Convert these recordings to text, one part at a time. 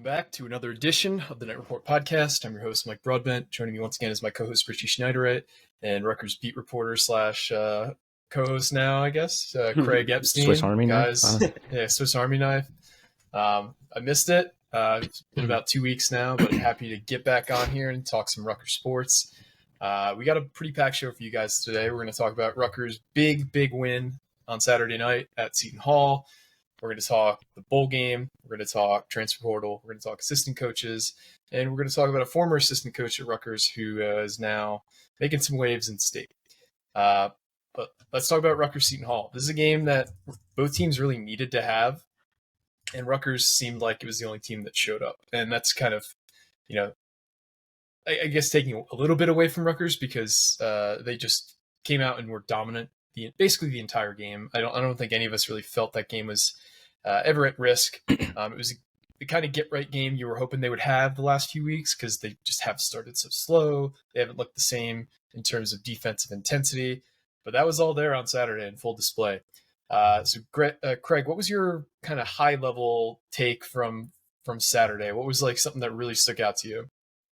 Back to another edition of the Night Report podcast. I'm your host, Mike Broadbent. Joining me once again is my co-host, Richie Schneiderite, and Rutgers beat reporter slash co-host now, I guess, Craig Epstein. Swiss Army guys. knife. Yeah, Swiss Army knife. I missed it. It's been about 2 weeks now, but happy to get back on here and talk some Rutgers sports. We got a pretty packed show for you guys today. We're going to talk about Rutgers' big win on Saturday night at Seton Hall. We're going to talk the bowl game. We're going to talk transfer portal. We're going to talk assistant coaches. And we're going to talk about a former assistant coach at Rutgers who is now making some waves in state. But let's talk about Rutgers Seton Hall. This is a game that both teams really needed to have. And Rutgers seemed like it was the only team that showed up. And that's kind of, I guess taking a little bit away from Rutgers because they just came out and were dominant basically the entire game. I don't think any of us really felt that game was ever at risk. It was the kind of get-right game you were hoping they would have the last few weeks because they just have started so slow. They haven't looked the same in terms of defensive intensity. But that was all there on Saturday in full display. So, Craig, what was your kind of high-level take from Saturday? What was like something that really stuck out to you?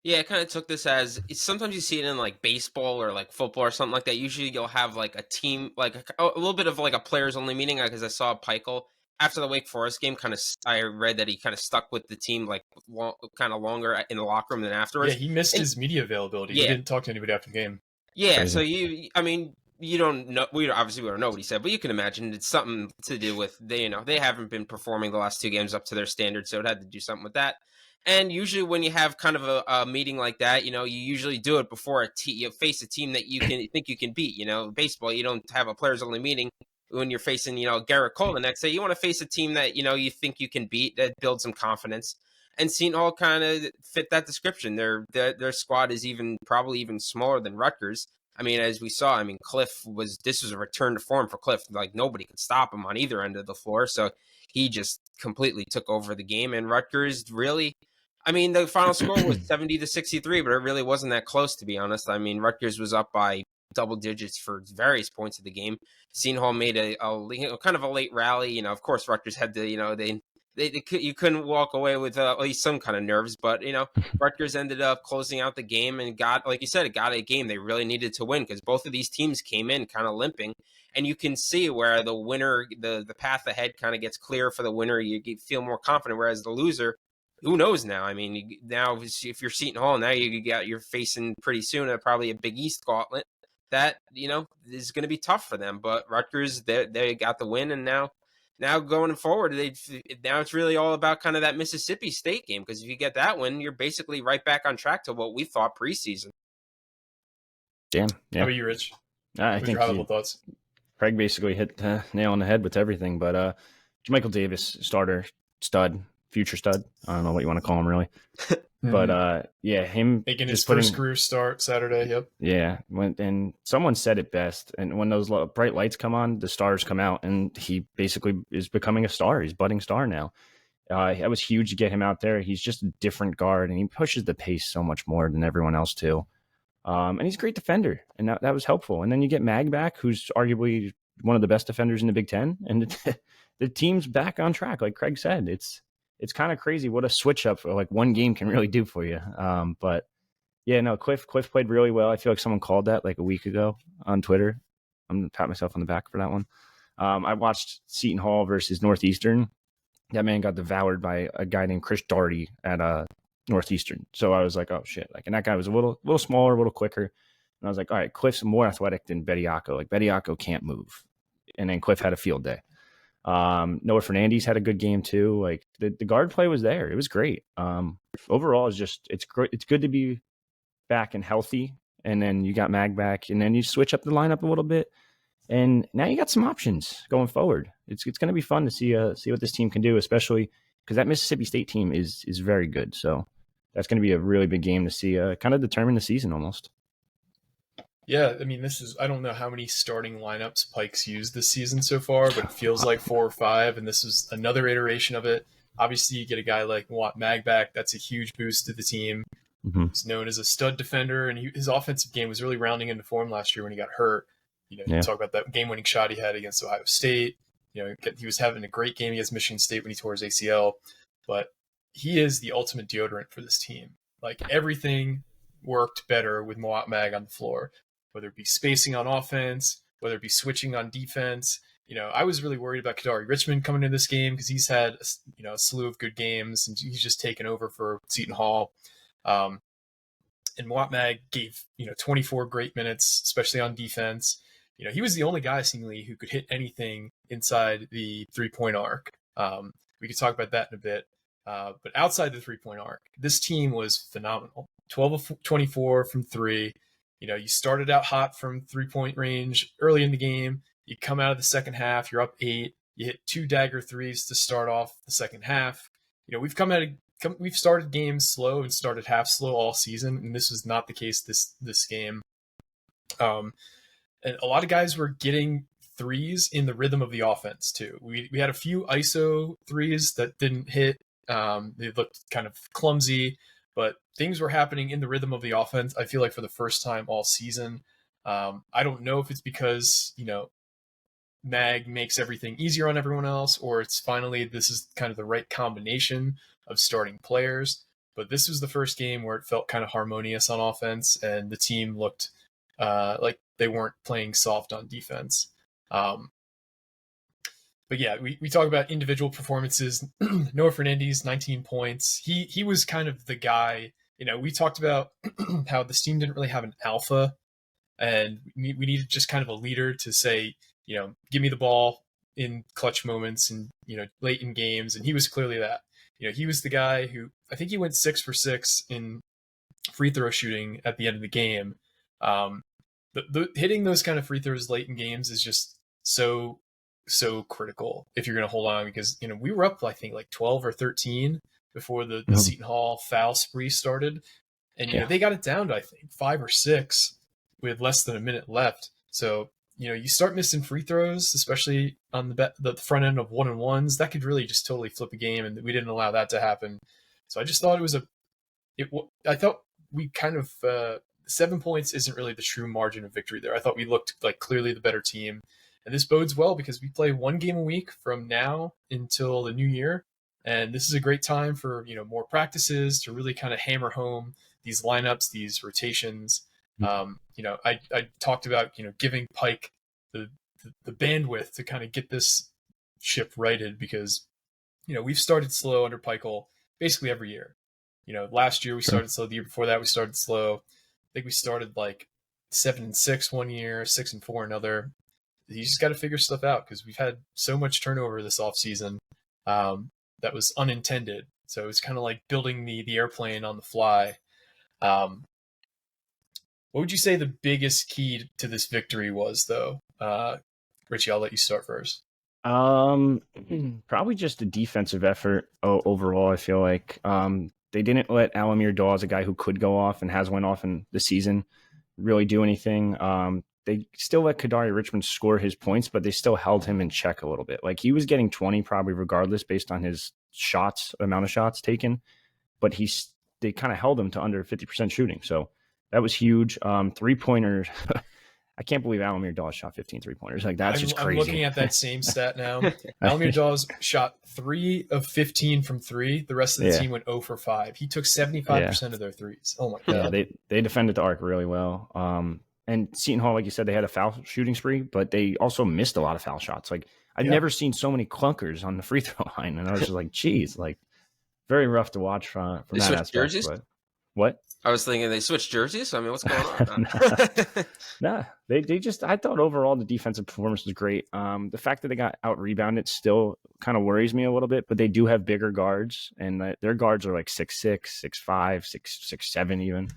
Yeah, I kind of took this as sometimes you see it in like baseball or like football or something like that. Usually you'll have like a team, like a little bit of like a players only meeting because I saw Peichel after the Wake Forest game. I read that he kind of stuck with the team like kind of longer in the locker room than afterwards. Yeah, he missed his media availability. Yeah. He didn't talk to anybody after the game. Yeah, crazy. So you don't know. We don't know what he said, but you can imagine it's something to do with they haven't been performing the last two games up to their standards, so it had to do something with that. And usually when you have kind of a meeting like that, you usually do it before you face a team that you think you can beat. Baseball, you don't have a players only meeting when you're facing, Garrett Cole the next day. You want to face a team that, you think you can beat, that builds some confidence. And Seton Hall kind of fit that description. Their squad is probably even smaller than Rutgers. I mean, as we saw, this was a return to form for Cliff. Like nobody could stop him on either end of the floor. So he just completely took over the game. And Rutgers really, the final score was 70-63, but it really wasn't that close, to be honest. Rutgers was up by double digits for various points of the game. Seton Hall made a kind of a late rally. Of course, Rutgers had to, you couldn't walk away with at least some kind of nerves, but Rutgers ended up closing out the game and got a game they really needed to win because both of these teams came in kind of limping, and you can see where the winner, the path ahead kind of gets clear for the winner. You feel more confident, whereas the loser, who knows now? Now if you're Seton Hall, now you're facing pretty soon probably a Big East gauntlet that is going to be tough for them. But Rutgers, they got the win, and now going forward, now it's really all about kind of that Mississippi State game, because if you get that win, you're basically right back on track to what we thought preseason. Damn. Yeah. How about you, Rich? I think your thoughts. Craig basically hit nail on the head with everything, but Michael Davis, starter, stud, future stud. I don't know what you want to call him, really. But him making his first career start Saturday. Yep. Yeah. And someone said it best. And when those bright lights come on, the stars come out, and he basically is becoming a star. He's a budding star now. That was huge to get him out there. He's just a different guard, and he pushes the pace so much more than everyone else too. And he's a great defender, and that was helpful. And then you get Mag back, who's arguably one of the best defenders in the Big Ten, and the team's back on track. Like Craig said, it's kind of crazy what a switch up for like one game can really do for you. But yeah, no, Cliff played really well. I feel like someone called that like a week ago on Twitter. I'm going to pat myself on the back for that one. I watched Seton Hall versus Northeastern. That man got devoured by a guy named Chris Daugherty at Northeastern. So I was like, oh shit. Like, and that guy was a little smaller, a little quicker. And I was like, all right, Cliff's more athletic than Bediako. Like Bediako can't move. And then Cliff had a field day. Noah Fernandez had a good game too. Like the guard play was there. It was great. Overall, it's great. It's good to be back and healthy. And then you got Mag back, and then you switch up the lineup a little bit, and now you got some options going forward. It's going to be fun to see what this team can do, especially because that Mississippi State team is very good. So that's going to be a really big game to see, kind of determine the season almost. Yeah, I don't know how many starting lineups Pike's used this season so far, but it feels like 4 or 5, and this was another iteration of it. Obviously, you get a guy like Mag back. That's a huge boost to the team. Mm-hmm. He's known as a stud defender, and his offensive game was really rounding into form last year when he got hurt. You talk about that game-winning shot he had against Ohio State. He was having a great game against Michigan State when he tore his ACL, but he is the ultimate deodorant for this team. Like everything worked better with Moat Mag on the floor, whether it be spacing on offense, whether it be switching on defense. I was really worried about Kadari Richmond coming into this game because he's had a slew of good games and he's just taken over for Seton Hall. And Moat Mag gave 24 great minutes, especially on defense. He was the only guy seemingly who could hit anything inside the 3-point arc. We could talk about that in a bit. But outside the 3-point arc, this team was phenomenal. 12 of 24 from 3. You started out hot from 3-point range early in the game. You come out of the second half, you're up 8. You hit 2 dagger threes to start off the second half. We've started games slow and started half slow all season, and this was not the case this game. And a lot of guys were getting threes in the rhythm of the offense too. We had a few ISO threes that didn't hit. They looked kind of clumsy, but things were happening in the rhythm of the offense. I feel like for the first time all season. I don't know if it's because Mag makes everything easier on everyone else, or it's finally this is kind of the right combination of starting players. But this was the first game where it felt kind of harmonious on offense, and the team looked like they weren't playing soft on defense. But yeah, we talk about individual performances. Noah Fernandes, 19 points. He was kind of the guy. We talked about how this team didn't really have an alpha, and we needed just kind of a leader to say, give me the ball in clutch moments and, late in games. And he was clearly that. He was the guy who, I think he went 6 for 6 in free throw shooting at the end of the game. Hitting those kind of free throws late in games is just so critical if you're going to hold on, because, we were up, I think, like 12 or 13 before the Seton Hall foul spree started. And, they got it down to, I think, 5 or 6 with less than a minute left. So, you start missing free throws, especially on the front end of 1-on-1s. That could really just totally flip a game, and we didn't allow that to happen. So I just thought I thought we kind of 7 points isn't really the true margin of victory there. I thought we looked like clearly the better team, and this bodes well because we play 1 game a week from now until the new year, and this is a great time for more practices to really kind of hammer home these lineups, these rotations. I talked about giving Pike the bandwidth to kind of get this ship righted, because we've started slow under Peichel basically every year. Last year we started slow. The year before that we started slow. I think we started like 7-6 one year, 6-4 another. You just got to figure stuff out because we've had so much turnover this offseason that was unintended. So it's kind of like building the airplane on the fly. What would you say the biggest key to this victory was, though? Richie, I'll let you start first. Probably just a defensive effort overall. I feel like they didn't let Alamir Dawes, a guy who could go off and has went off in the season, really do anything. They still let Kadari Richmond score his points, but they still held him in check a little bit. Like he was getting 20 probably regardless based on his amount of shots taken, but they kind of held him to under 50% shooting. So that was huge. 3-pointers. I can't believe Alamir Dawes shot 15 3-pointers. Like that's just crazy. I'm looking at that same stat now. Alamir Dawes shot 3 of 15 from 3. The rest of the team went 0 for 5. He took 75% of their threes. Oh my god. Yeah, they defended the arc really well. And Seton Hall, like you said, they had a foul shooting spree, but they also missed a lot of foul shots. Like I've never seen so many clunkers on the free throw line, and I was just like, geez, like very rough to watch from that aspect. Jerseys? But what? I was thinking they switched jerseys. I mean, what's going on? Nah, they just. I thought overall the defensive performance was great. The fact that they got out rebounded still kind of worries me a little bit, but they do have bigger guards, and their guards are like 6'6", 6'5", 6'7" even.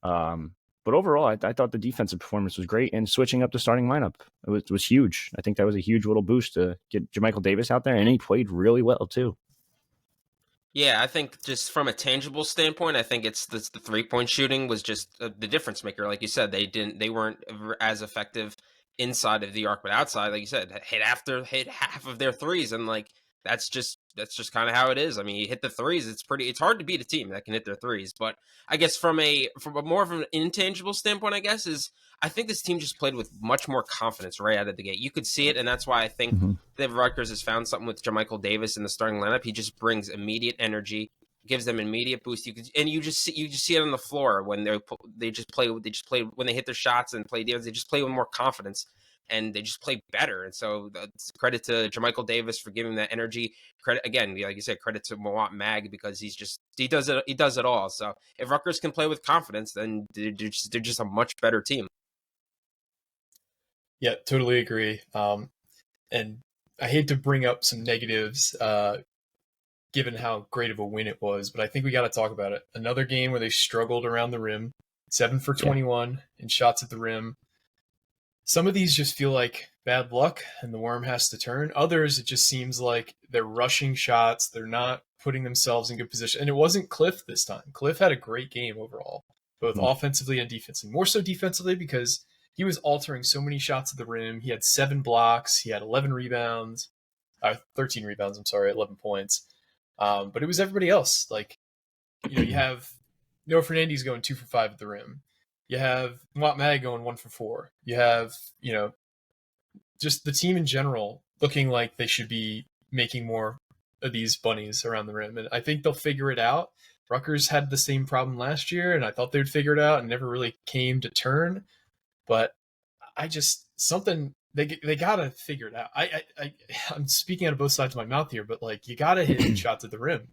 But overall, I thought the defensive performance was great, and switching up the starting lineup it was huge. I think that was a huge little boost to get Jermichael Davis out there, and he played really well too. Yeah, I think just from a tangible standpoint, I think it's the 3-point shooting was just the difference maker. Like you said, they weren't as effective inside of the arc, but outside, like you said, hit half of their threes, and like that's just kind of how it is. I mean, you hit the threes, it's hard to beat a team that can hit their threes. But I guess from a more of an intangible standpoint, I think this team just played with much more confidence right out of the gate. You could see it, and that's why I think that Rutgers has found something with Jermichael Davis in the starting lineup. He just brings immediate energy. gives them an immediate boost. You just see it on the floor when they just play when they hit their shots and play defense. They just play with more confidence and they just play better. And so credit to Jermichael Davis for giving that energy. Credit again, like you said, credit to Mawot Mag because he does it all. So if Rutgers can play with confidence, then they're just a much better team. Yeah, totally agree. And I hate to bring up some negatives, given how great of a win it was, but I think we got to talk about it. Another game where they struggled around the rim, 7 for 21 in shots at the rim. Some of these just feel like bad luck and the worm has to turn. Others, it just seems like they're rushing shots. They're not putting themselves in good position. And it wasn't Cliff this time. Cliff had a great game overall, both offensively and defensively. More so defensively because he was altering so many shots at the rim. He had 7 blocks. He had 11 rebounds. 13 rebounds, 11 points. But it was everybody else. Like, you have Noah Fernandes going 2 for 5 at the rim. You have Mawot Mag going 1 for 4. You have, just the team in general looking like they should be making more of these bunnies around the rim. And I think they'll figure it out. Rutgers had the same problem last year, and I thought they'd figure it out and never really came to turn. But they gotta figure it out. I'm speaking out of both sides of my mouth here, but like you gotta hit shots at the rim.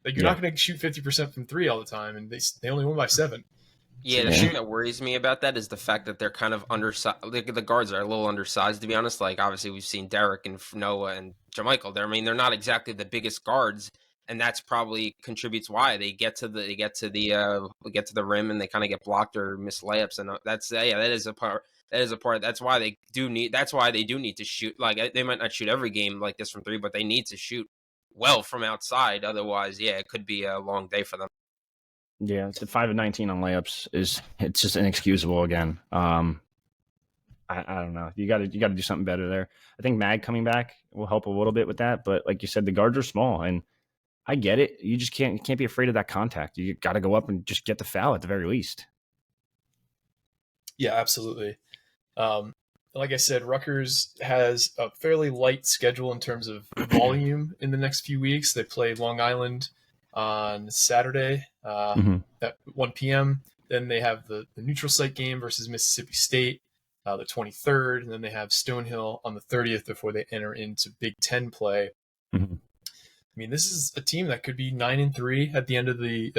Like you're not gonna shoot 50% from 3 all the time, and they only won by 7. Yeah, the thing that worries me about that is the fact that they're kind of undersized. The guards are a little undersized, to be honest. Like obviously we've seen Derek and Noah and Jermichael. They're not exactly the biggest guards, and that's probably contributes why they get to the rim and they kind of get blocked or miss layups, and that is a part. That is a part. That's why they do need to shoot. Like they might not shoot every game like this from 3, but they need to shoot well from outside. Otherwise, it could be a long day for them. Yeah, the 5 of 19 on layups it's just inexcusable again. I don't know. You got to do something better there. I think Mag coming back will help a little bit with that, but like you said, the guards are small, and I get it. You just can't be afraid of that contact. You got to go up and just get the foul at the very least. Yeah, absolutely. Like I said, Rutgers has a fairly light schedule in terms of volume in the next few weeks. They play Long Island on Saturday at 1 p.m. Then they have the neutral site game versus Mississippi State the 23rd, and then they have Stonehill on the 30th before they enter into Big Ten play. Mm-hmm. I mean, this is a team that could be 9-3 at the end of the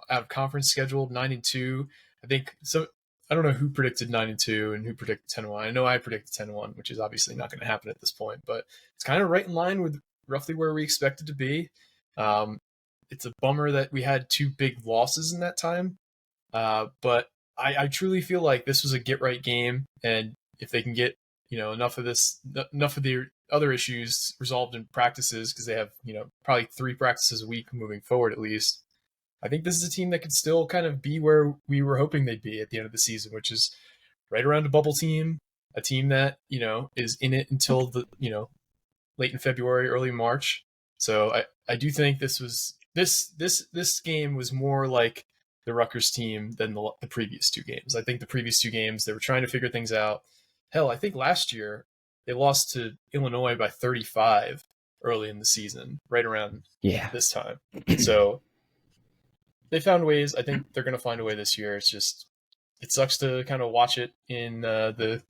out of conference schedule, 9-2. I think so. I don't know who predicted 9-2 and who predicted 10-1. I know I predicted 10-1, which is obviously not going to happen at this point, but it's kind of right in line with roughly where we expect it to be. It's a bummer that we had 2 big losses in that time, but I truly feel like this was a get right game, and if they can get enough of the other issues resolved in practices, because they have probably 3 practices a week moving forward at least. I think this is a team that could still kind of be where we were hoping they'd be at the end of the season, which is right around a bubble team, a team that, is in it until the, late in February, early March. So I do think this game was more like the Rutgers team than the previous 2 games. I think the previous 2 games, they were trying to figure things out. Hell, I think last year they lost to Illinois by 35 early in the season, right around this time. So they found ways. I think they're going to find a way this year. It's just, it sucks to kind of watch it in the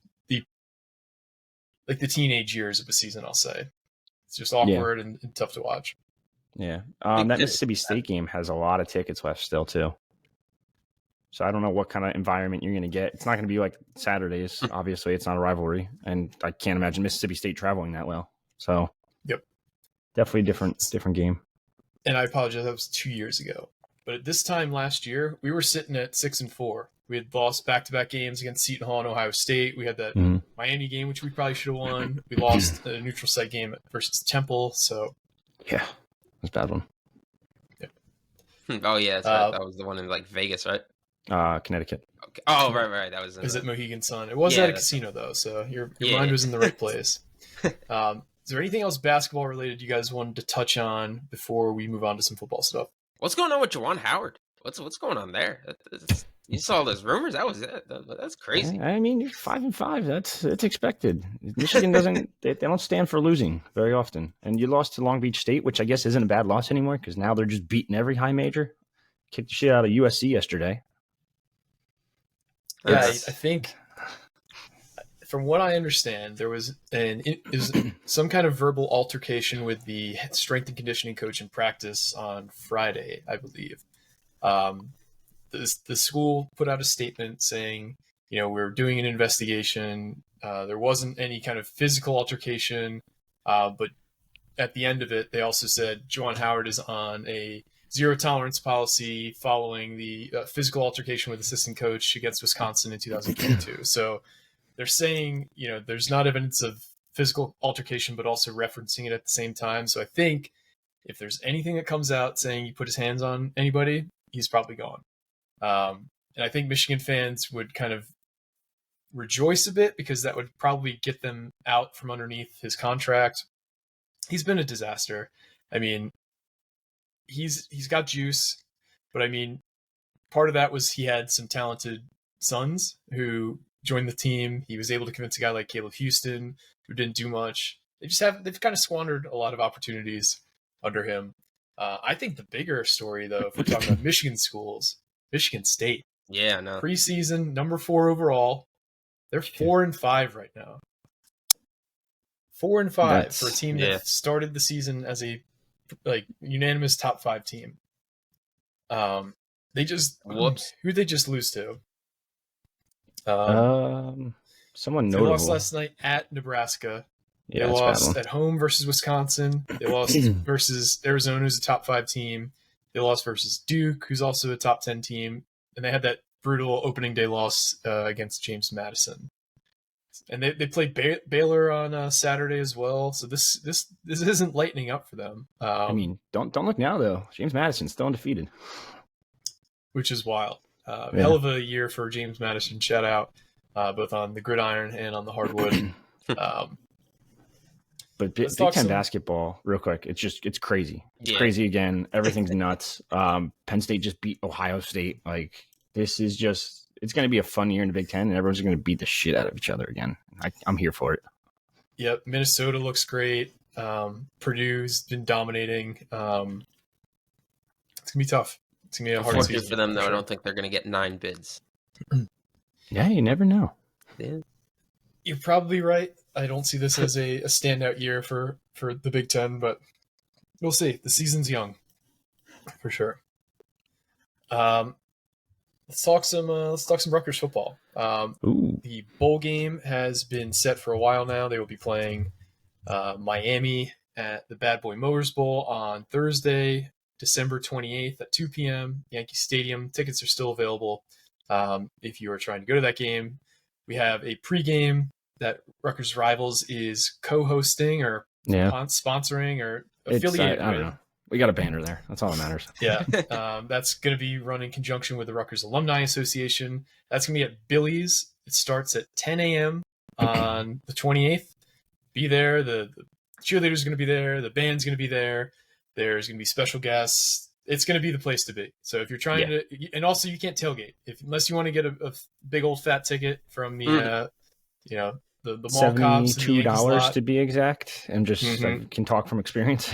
teenage years of a season, I'll say. It's just awkward and tough to watch. Yeah. That Mississippi State game has a lot of tickets left still, too. So I don't know what kind of environment you're going to get. It's not going to be like Saturdays. Obviously, it's not a rivalry. And I can't imagine Mississippi State traveling that well. So definitely a different game. And I apologize, that was 2 years ago. But at this time last year, we were sitting at 6-4. We had lost back-to-back games against Seton Hall and Ohio State. We had that Miami game, which we probably should have won. We lost a neutral site game versus Temple. So yeah, that's a bad one. Yep. Oh yeah, that was the one in Vegas, right? Connecticut. Okay. Oh right. That was. Is it Mohegan Sun? It was at a casino though, so your mind was in the right place. Is there anything else basketball related you guys wanted to touch on before we move on to some football stuff? What's going on with Juwan Howard? What's going on there? You saw those rumors? That was it. That's crazy. Yeah, I mean, you're 5-5. It's expected. Michigan doesn't. They don't stand for losing very often. And you lost to Long Beach State, which I guess isn't a bad loss anymore because now they're just beating every high major. Kicked the shit out of USC yesterday. Yeah, I think from what I understand, there was some kind of verbal altercation with the strength and conditioning coach in practice on Friday, I believe. The school put out a statement saying, we're doing an investigation. There wasn't any kind of physical altercation, but at the end of it, they also said Juwan Howard is on a zero tolerance policy following the physical altercation with assistant coach against Wisconsin in 2022. So they're saying, there's not evidence of physical altercation, but also referencing it at the same time. So I think if there's anything that comes out saying he put his hands on anybody, he's probably gone. And I think Michigan fans would kind of rejoice a bit because that would probably get them out from underneath his contract. He's been a disaster. I mean, he's got juice, but I mean, part of that was he had some talented sons who joined the team. He was able to convince a guy like Caleb Houston, who didn't do much. They've kind of squandered a lot of opportunities under him. I think the bigger story, though, if we're talking about Michigan schools, Michigan State. Yeah, no. Preseason, number 4 overall. They're 4-5 right now. 4-5 for a team that started the season as a unanimous top 5 team. They just who'd they just lose to? Someone notable. They lost last night at Nebraska. Yeah, they lost at home versus Wisconsin. They lost versus Arizona, who's a top 5 team. They lost versus Duke, who's also a top 10 team. And they had that brutal opening day loss against James Madison. And they played Baylor on Saturday as well. So this isn't lightening up for them. I mean, don't look now though. James Madison's still undefeated, which is wild. Hell of a year for James Madison. Shout out both on the gridiron and on the hardwood. But Big Ten basketball, real quick, it's crazy. It's crazy again. Everything's nuts. Penn State just beat Ohio State. Like, this is just – it's going to be a fun year in the Big Ten, and everyone's going to beat the shit out of each other again. I'm here for it. Yep, Minnesota looks great. Purdue's been dominating. It's going to be tough. It's going to be a hard season. For them, though, I don't think they're going to get 9 bids. Yeah, you never know. Yeah. You're probably right. I don't see this as a standout year for the Big Ten, but we'll see. The season's young, for sure. Let's talk some Rutgers football. The bowl game has been set for a while now. They will be playing Miami at the Bad Boy Motors Bowl on Thursday, December 28th at 2 p.m. Yankee Stadium. Tickets are still available if you are trying to go to that game. We have a pregame that Rutgers Rivals is co-hosting or sponsoring or affiliated with. I don't know. We got a banner there. That's all that matters. Yeah. That's going to be run in conjunction with the Rutgers Alumni Association. That's going to be at Billy's. It starts at 10 a.m. on the 28th. Be there. The cheerleaders are going to be there. The band's going to be there. There's going to be special guests. It's going to be the place to be. So if you're trying to, and also you can't tailgate unless you want to get a big old fat ticket from the, the mall cops. $72 to be exact, and just I can talk from experience.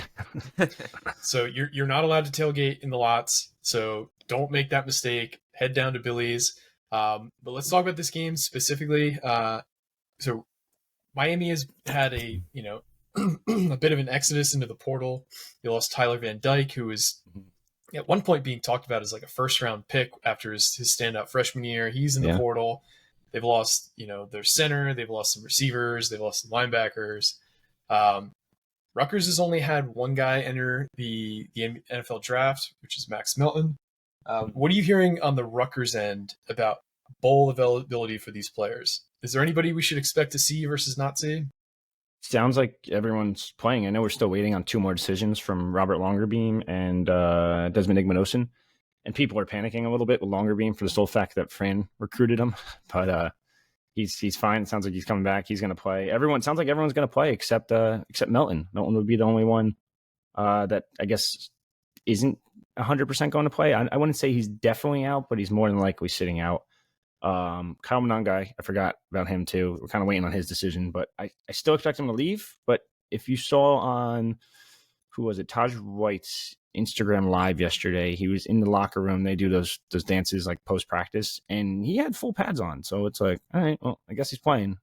So you're not allowed to tailgate in the lots. So don't make that mistake. Head down to Billy's. But let's talk about this game specifically. So Miami has had a bit of an exodus into the portal. They lost Tyler Van Dyke, who was at one point being talked about as like a first-round pick after his standout freshman year. He's in the portal. They've lost, their center. They've lost some receivers. They've lost some linebackers. Rutgers has only had one guy enter the NFL draft, which is Max Melton. What are you hearing on the Rutgers end about bowl availability for these players? Is there anybody we should expect to see versus not see? Sounds like everyone's playing. I know we're still waiting on 2 more decisions from Robert Longerbeam and Desmond Igmanosin. And people are panicking a little bit with Longerbeam for the sole fact that Fran recruited him. But he's fine. It sounds like he's coming back. He's going to play. Sounds like everyone's going to play except Melton. Melton would be the only one that I guess isn't 100% going to play. I wouldn't say he's definitely out, but he's more than likely sitting out. Kyle Monangai, I forgot about him too. We're kind of waiting on his decision, but I still expect him to leave. But if you saw on, who was it, Taj White's Instagram live yesterday, he was in the locker room. They do those dances like post practice, and he had full pads on. So it's like, all right, well, I guess he's playing.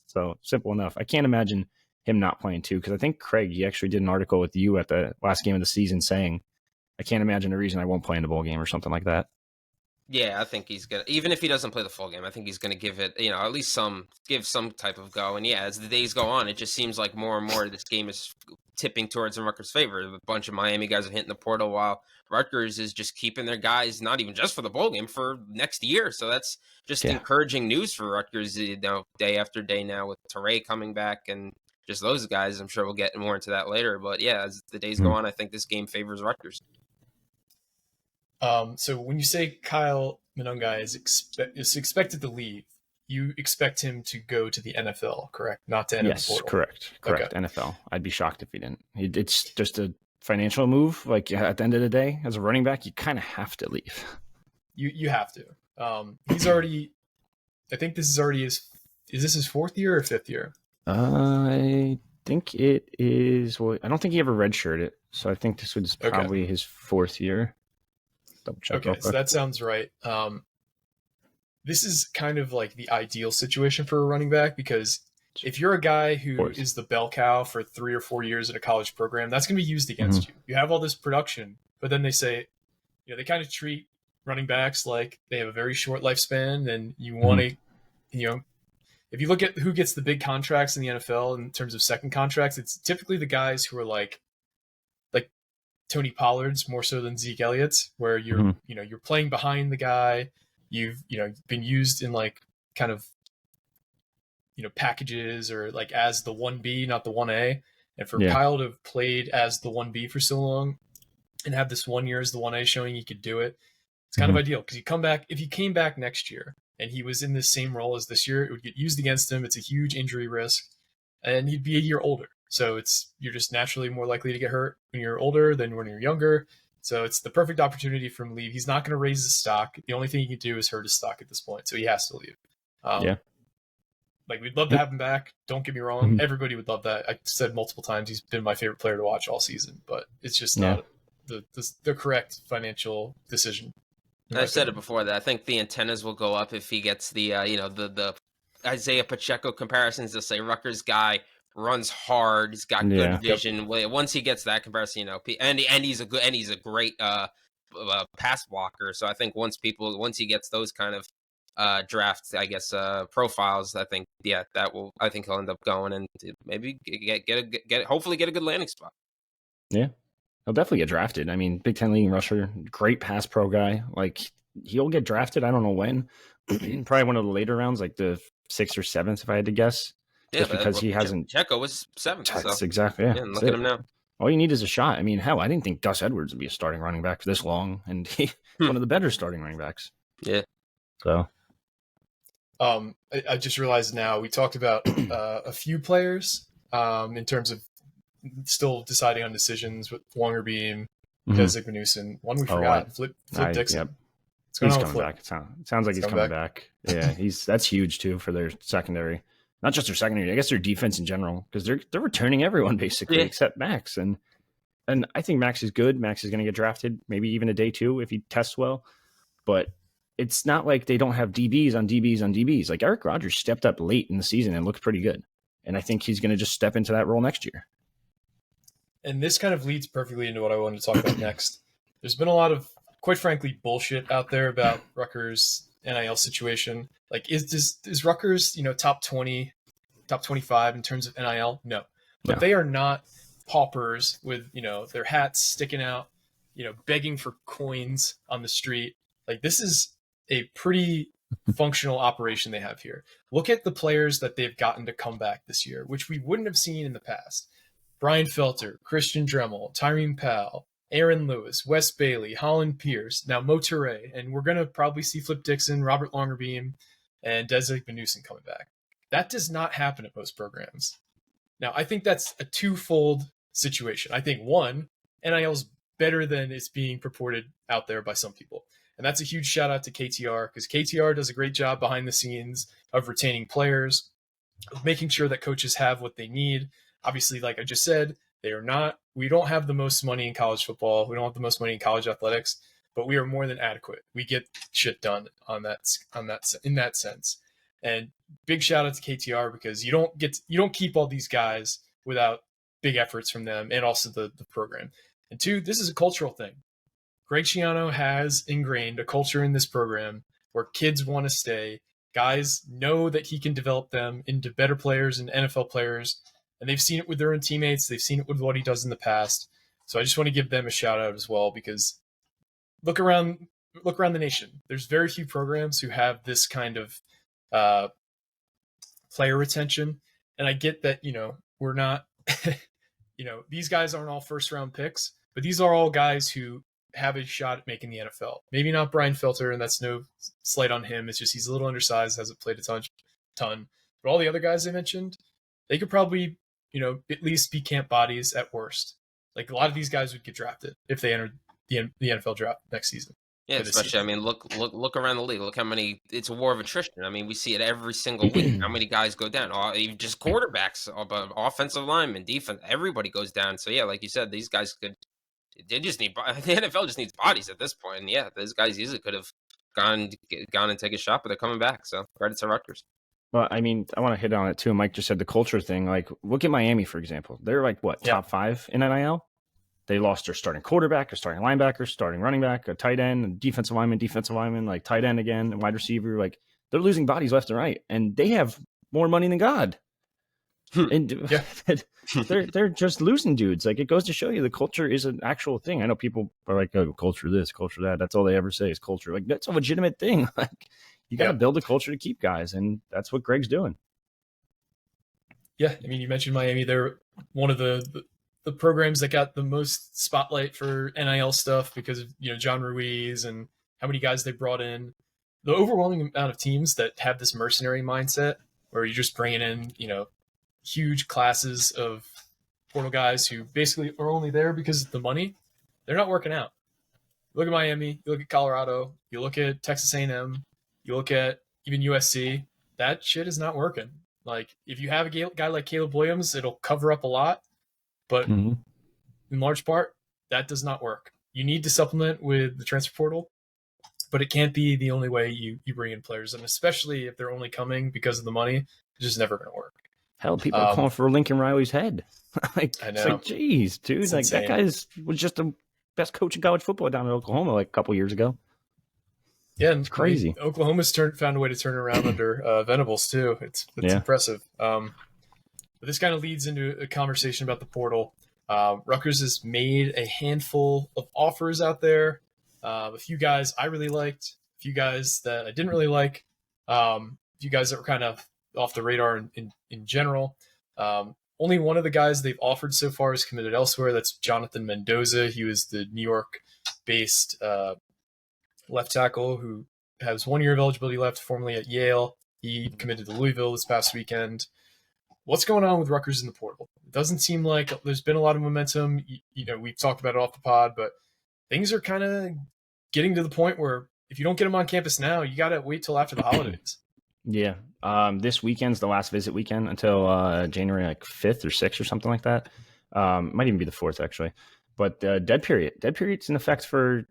So simple enough. I can't imagine him not playing too, because I think Craig, he actually did an article with you at the last game of the season saying, I can't imagine a reason I won't play in the bowl game or something like that. Yeah, I think he's gonna, even if he doesn't play the full game, I think he's gonna give it, at least give some type of go. And yeah, as the days go on, it just seems like more and more this game is tipping towards Rutgers' favor. A bunch of Miami guys are hitting the portal, while Rutgers is just keeping their guys, not even just for the bowl game, for next year. So that's just encouraging news for Rutgers, day after day now, with Teray coming back and just those guys. I'm sure we'll get more into that later. But yeah, as the days go on, I think this game favors Rutgers. So when you say Kyle Monangai is expected to leave, you expect him to go to the NFL, correct? Not to enter the portal. Correct. Okay. NFL. I'd be shocked if he didn't. It's just a financial move. Like, at the end of the day, as a running back, you kind of have to leave. You have to. He's already. I think this is already his. Is this his 4th year or 5th year? I think it is. Well, I don't think he ever redshirted, so I think this was probably his 4th year. Double check. Okay, so that sounds right. This is kind of like the ideal situation for a running back, because if you're a guy who is the bell cow for 3 or 4 years in a college program, that's going to be used against you. You have all this production, but then they say, they kind of treat running backs like they have a very short lifespan, and you want to, if you look at who gets the big contracts in the NFL in terms of second contracts, it's typically the guys who are like Tony Pollard's more so than Zeke Elliott's, where you're you're playing behind the guy. You've been used in like kind of packages, or like as the 1B, not the 1A. And for Kyle to have played as the 1B for so long and have this 1 year as the 1A showing he could do it, it's kind of ideal, because if he came back next year and he was in the same role as this year, it would get used against him. It's a huge injury risk, and he'd be a year older. So you're just naturally more likely to get hurt when you're older than when you're younger. So it's the perfect opportunity for him to leave. He's not going to raise his stock. The only thing he can do is hurt his stock at this point. So he has to leave. Like, we'd love to have him back. Don't get me wrong. Everybody would love that. I said multiple times he's been my favorite player to watch all season, but it's just not the correct financial decision. I've said it before that I think the antennas will go up if he gets the the Isaiah Pacheco comparisons. They'll say Rutgers guy runs hard. He's got good vision. Once he gets that comparison, and he's a great pass blocker. So I think once he gets those kind of draft, I guess, profiles, I think I think he'll end up going and maybe hopefully get a good landing spot. Yeah, he'll definitely get drafted. I mean, Big Ten leading rusher, great pass pro guy. Like, he'll get drafted. I don't know when. Probably one of the later rounds, like the 6th or 7th, if I had to guess. Just because he hasn't. Checo was 7th. That's exactly. Yeah, look at him now. All you need is a shot. I mean, hell, I didn't think Gus Edwards would be a starting running back for this long, and he's one of the better starting running backs. Yeah. So. I just realized now we talked about a few players in terms of still deciding on decisions with Longerbeam, Desig Manuson. One we forgot, Flip Dixon. Yep. He's coming back. It sounds like he's coming back. Yeah, that's huge too for their secondary. Not just their secondary, I guess their defense in general, because they're returning everyone basically except Max, and I think Max is good. Max is going to get drafted, maybe even a day 2 if he tests well. But it's not like they don't have DBs on DBs on DBs. Like, Eric Rogers stepped up late in the season and looked pretty good, and I think he's going to just step into that role next year. And this kind of leads perfectly into what I wanted to talk about next. There's been a lot of, quite frankly, bullshit out there about Rutgers' NIL situation. Like, is Rutgers, top 20, top 25 in terms of NIL? No. But they are not paupers with, their hats sticking out, begging for coins on the street. Like, this is a pretty functional operation they have here. Look at the players that they've gotten to come back this year, which we wouldn't have seen in the past. Brian Felter, Christian Dremel, Tyreen Powell, Aaron Lewis, Wes Bailey, Holland Pierce, now Mo Toure, and we're going to probably see Flip Dixon, Robert Longerbeam, and Desig Manuson coming back. That does not happen at most programs. Now, I think that's a twofold situation. I think, one, NIL is better than it's being purported out there by some people. And that's a huge shout out to KTR, because KTR does a great job behind the scenes of retaining players, of making sure that coaches have what they need. Obviously, like I just said, we don't have the most money in college football. We don't have the most money in college athletics, but we are more than adequate. We get shit done in that sense. And big shout out to KTR, because you don't keep all these guys without big efforts from them, and also the program. And two, this is a cultural thing. Greg Schiano has ingrained a culture in this program where kids want to stay. Guys know that he can develop them into better players and NFL players, and they've seen it with their own teammates. They've seen it with what he does in the past. So I just want to give them a shout out as well, because look around the nation. There's very few programs who have this kind of player retention. And I get that, we're not, these guys aren't all first round picks, but these are all guys who have a shot at making the NFL. Maybe not Brian Felter, and that's no slight on him. It's just he's a little undersized, hasn't played a ton. But all the other guys I mentioned, they could probably, at least be camp bodies at worst. Like a lot of these guys would get drafted if they entered the NFL draft next season. Yeah, especially, I mean, look around the league. Look how many, it's a war of attrition. I mean, we see it every single week. How many guys go down? Even just quarterbacks, offensive linemen, defense, everybody goes down. So, yeah, like you said, these guys they just need, the NFL just needs bodies at this point. And, yeah, those guys easily could have gone and take a shot, but they're coming back. So, credit to Rutgers. Well, I mean, I want to hit on it too. Mike just said the culture thing. Like, look at Miami, for example. They're like, top 5 in NIL? They lost their starting quarterback, a starting linebacker, starting running back, a tight end, a defensive lineman, like tight end again, a wide receiver. Like, they're losing bodies left and right, and they have more money than God. And they're just losing dudes. Like, it goes to show you the culture is an actual thing. I know people are like, oh, culture this, culture that. That's all they ever say is culture. Like, that's a legitimate thing. Like, you got to build a culture to keep guys, and that's what Greg's doing. Yeah, I mean, you mentioned Miami. They're one of the programs that got the most spotlight for NIL stuff because of, John Ruiz and how many guys they brought in. The overwhelming amount of teams that have this mercenary mindset where you're just bringing in, huge classes of portal guys who basically are only there because of the money, they're not working out. Look at Miami, you look at Colorado, you look at Texas A&M, you look at even USC, that shit is not working. Like, if you have a guy like Caleb Williams, it'll cover up a lot. But in large part, that does not work. You need to supplement with the transfer portal, but it can't be the only way you bring in players. And especially if they're only coming because of the money, it's just never going to work. Hell, people are calling for Lincoln Riley's head. Like, I know. It's like, geez, dude. It's like, insane. That guy was just the best coach in college football down in Oklahoma like a couple years ago. Yeah, and it's crazy. Oklahoma's found a way to turn around under Venables, too. It's impressive. But this kind of leads into a conversation about the portal. Rutgers has made a handful of offers out there. A few guys I really liked, a few guys that I didn't really like, a few guys that were kind of off the radar in general. Only one of the guys they've offered so far is committed elsewhere. That's Jonathan Mendoza. He was the New York-based left tackle who has 1 year of eligibility left, formerly at Yale. He committed to Louisville this past weekend. What's going on with Rutgers in the portal? It doesn't seem like there's been a lot of momentum. We've talked about it off the pod, but things are kind of getting to the point where if you don't get them on campus now, you got to wait till after the holidays. Yeah. This weekend's the last visit weekend until January 5th or 6th or something like that. Might even be the 4th, actually. But dead period's in effect for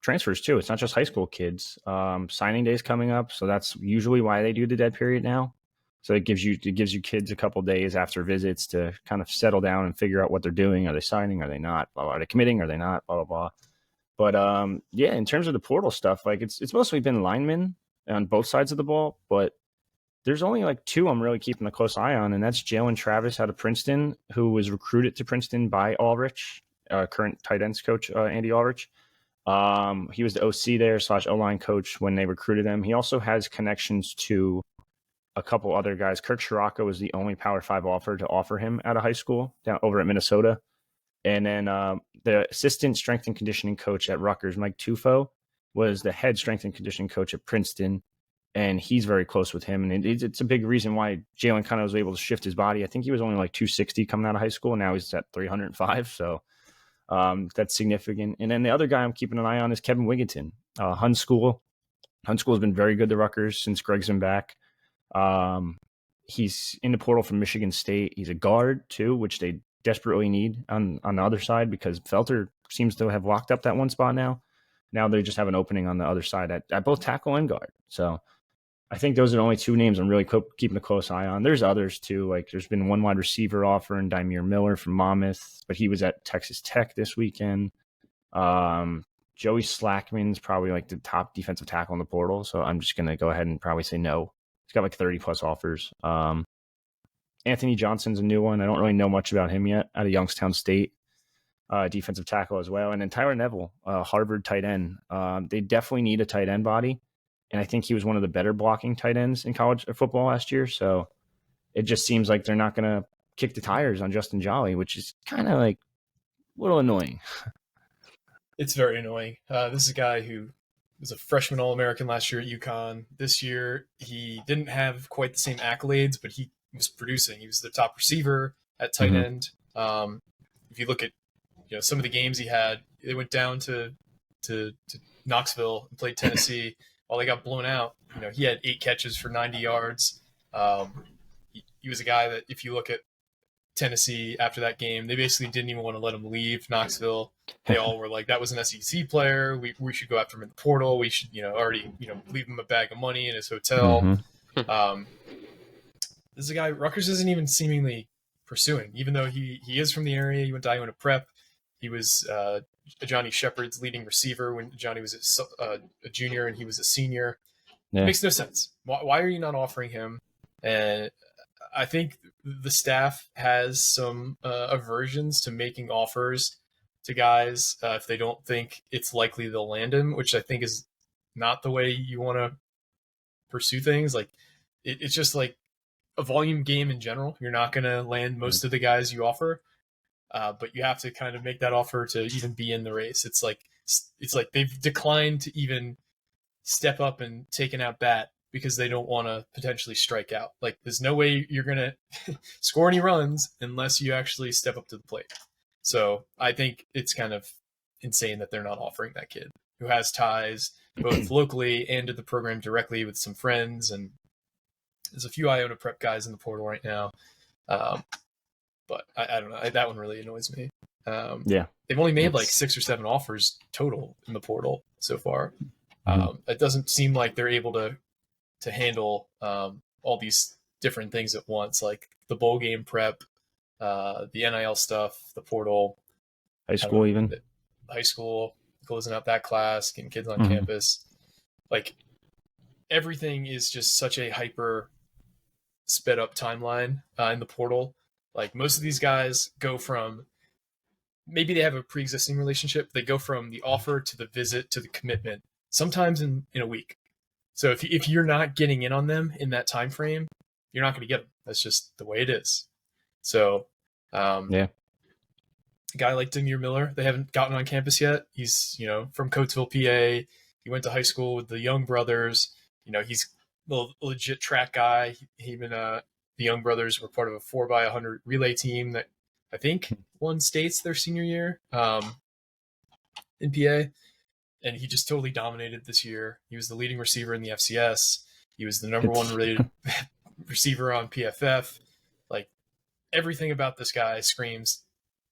transfers, too. It's not just high school kids. Signing day is coming up, so that's usually why they do the dead period now. So it gives you kids a couple days after visits to kind of settle down and figure out what they're doing. Are they signing? Are they not? Blah, blah. Are they committing? Are they not? Blah, blah, blah. But in terms of the portal stuff, like it's mostly been linemen on both sides of the ball. But there's only like 2 I'm really keeping a close eye on, and that's Jalen Travis out of Princeton, who was recruited to Princeton by Ulrich, current tight ends coach Andy Ulrich. He was the OC there / O-line coach when they recruited him. He also has connections to a couple other guys. Kirk Shiraka was the only Power 5 offer to offer him out of high school down over at Minnesota. And then the assistant strength and conditioning coach at Rutgers, Mike Tufo, was the head strength and conditioning coach at Princeton. And he's very close with him. And it's a big reason why Jalen kind of was able to shift his body. I think he was only like 260 coming out of high school. And now he's at 305. So That's significant. And then the other guy I'm keeping an eye on is Kevin Wigginton. Hun School. Hun School has been very good to Rutgers since Greg's been back. He's in the portal from Michigan State. He's a guard too, which they desperately need on the other side because Felter seems to have locked up that one spot now. Now they just have an opening on the other side at both tackle and guard. So I think those are the only two names I'm really keeping a close eye on. There's others too. Like there's been one wide receiver offer in Dymere Miller from Monmouth, but he was at Texas Tech this weekend. Joey Slackman's probably like the top defensive tackle in the portal. So I'm just going to go ahead and probably say no. He's got like 30 plus offers. Anthony Johnson's a new one. I don't really know much about him yet out of Youngstown State. Defensive tackle as well. And then Tyler Neville, Harvard tight end. They definitely need a tight end body. And I think he was one of the better blocking tight ends in college football last year. So it just seems like they're not going to kick the tires on Justin Jolly, which is kind of like a little annoying. It's very annoying. This is a guy who was a freshman All-American last year at UConn. This year, he didn't have quite the same accolades, but he was producing. He was the top receiver at tight end. If you look at some of the games he had, they went down to Knoxville and played Tennessee. While they got blown out, he had 8 catches for 90 yards. He was a guy that, if you look at Tennessee after that game, they basically didn't even want to let him leave Knoxville. They all were like, that was an SEC player. We should go after him in the portal. We should, already, leave him a bag of money in his hotel. This is a guy Rutgers isn't even seemingly pursuing, even though he is from the area. He went to Iona Prep. He was Johnny Shepard's leading receiver when Johnny was a junior and he was a senior. Yeah. It makes no sense. Why are you not offering him? And I think the staff has some aversions to making offers to guys if they don't think it's likely they'll land him, which I think is not the way you want to pursue things. Like it's just like a volume game in general. You're not going to land most of the guys you offer. But you have to kind of make that offer to even be in the race. It's like they've declined to even step up and take an at bat because they don't want to potentially strike out. Like there's no way you're going to score any runs unless you actually step up to the plate. So I think it's kind of insane that they're not offering that kid who has ties both locally and to the program directly with some friends. And there's a few Iona Prep guys in the portal right now. But I don't know. That one really annoys me. They've only made like 6 or 7 offers total in the portal so far. It doesn't seem like they're able to handle all these different things at once, like the bowl game prep, the NIL stuff, the portal, high school, even high school, closing out that class, getting kids on campus. Like everything is just such a hyper sped up timeline in the portal. Like most of these guys go from, maybe they have a pre-existing relationship. They go from the offer to the visit to the commitment, sometimes in a week. So if you're not getting in on them in that time frame, you're not going to get them. That's just the way it is. So, a guy like Dymere Miller, they haven't gotten on campus yet. He's, from Coatesville, PA. He went to high school with the Young brothers. He's a legit track guy. Even the Young brothers were part of a 4x100 relay team that I think won states their senior year in PA. And he just totally dominated this year. He was the leading receiver in the FCS. He was the number one rated receiver on PFF. Like everything about this guy screams,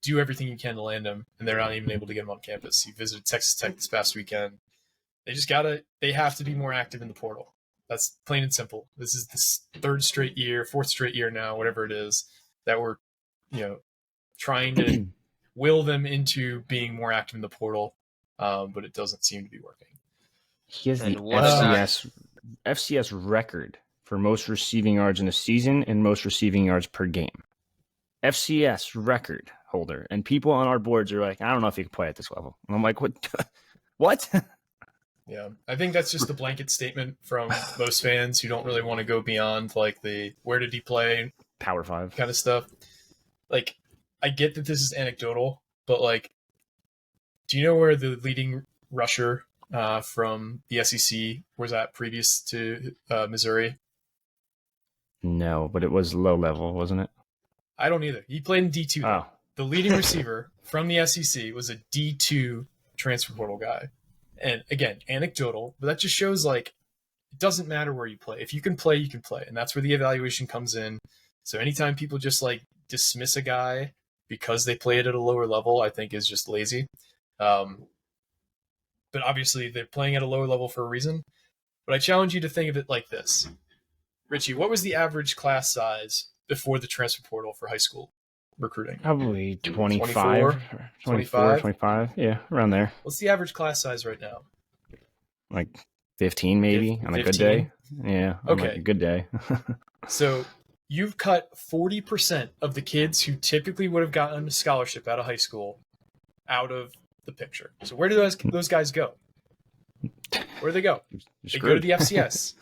do everything you can to land him. And they're not even able to get him on campus. He visited Texas Tech this past weekend. They have to be more active in the portal. That's plain and simple. This is the 4th straight year now, whatever it is, that we're, trying to will them into being more active in the portal. But it doesn't seem to be working. He has the FCS record for most receiving yards in a season and most receiving yards per game. FCS record holder. And people on our boards are like, I don't know if he can play at this level. And I'm like, what? What? Yeah, I think that's just a blanket statement from most fans who don't really want to go beyond like the where did he play, Power 5 kind of stuff. Like, I get that this is anecdotal, but like, do you know where the leading rusher from the SEC was at previous to Missouri? No, but it was low level, wasn't it? I don't either. He played in D2. the leading receiver from the SEC was a D2 transfer portal guy. And again, anecdotal, but that just shows like it doesn't matter where you play. If you can play, you can play. And that's where the evaluation comes in. So anytime people just like dismiss a guy because they played at a lower level, I think is just lazy. But obviously they're playing at a lower level for a reason. But I challenge you to think of it like this. Richie, what was the average class size before the transfer portal for high school recruiting? Probably 25, 25. Yeah, around there. What's the average class size right now? Like 15 maybe on a good day. Yeah, on like a good day. So you've cut 40% of the kids who typically would have gotten a scholarship out of high school out of the picture. So where do those guys go? Where do they go? They go to the FCS.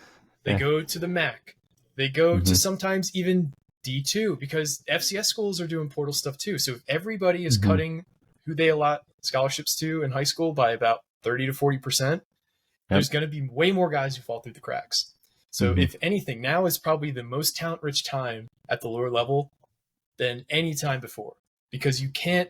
They go to the MAC. They go to sometimes even D2 because FCS schools are doing portal stuff too. So if everybody is cutting who they allot scholarships to in high school by about 30 to 40%, there's going to be way more guys who fall through the cracks. So if anything, now is probably the most talent-rich time at the lower level than any time before because you can't,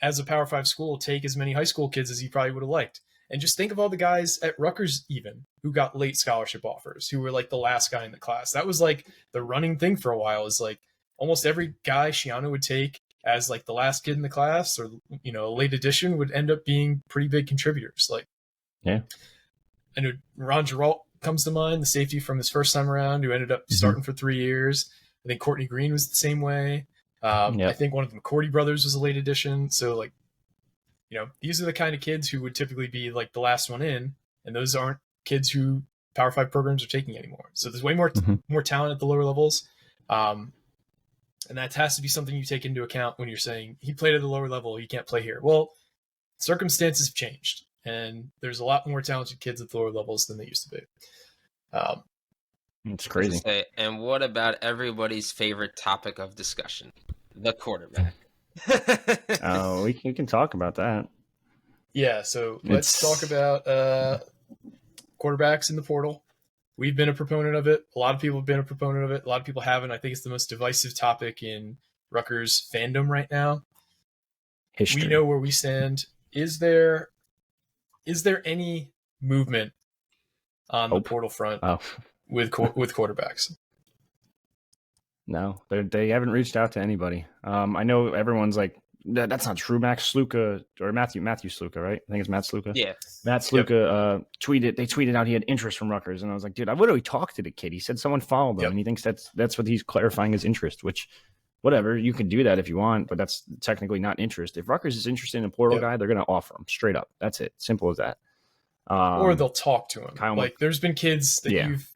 as a Power 5 school, take as many high school kids as you probably would have liked. And just think of all the guys at Rutgers even who got late scholarship offers, who were like the last guy in the class. That was like the running thing for a while, is like almost every guy Shiano would take as like the last kid in the class or, you know, a late addition would end up being pretty big contributors. Like, I know Ron Geralt comes to mind, the safety from his first time around who ended up starting for 3 years. I think Courtney Green was the same way. I think one of the McCourty brothers was a late addition. So like, you know, these are the kind of kids who would typically be like the last one in, and those aren't kids who Power 5 programs are taking anymore. So there's way more more talent at the lower levels. And that has to be something you take into account when you're saying he played at the lower level, he can't play here. Well, circumstances have changed, and there's a lot more talented kids at the lower levels than they used to be. It's crazy. And what about everybody's favorite topic of discussion? The quarterback. Oh, we can talk about that. Yeah, so let's talk about quarterbacks in the portal. We've been a proponent of it. A lot of people have been a proponent of it. A lot of people haven't. I think it's the most divisive topic in Rutgers fandom right now. History. We know where we stand. Is there any movement on the portal front with quarterbacks? No, they haven't reached out to anybody. I know everyone's like, that's not true. Max Sluka or Matthew Sluka, right? I think it's Matt Sluka. Yeah. Matt Sluka tweeted out he had interest from Rutgers. And I was like, dude, I literally talked to the kid. He said someone followed him and he thinks that's what he's clarifying his interest, which whatever, you can do that if you want, but that's technically not interest. If Rutgers is interested in a portal guy, they're going to offer him straight up. That's it. Simple as that. Or they'll talk to him. Like there's been kids that you've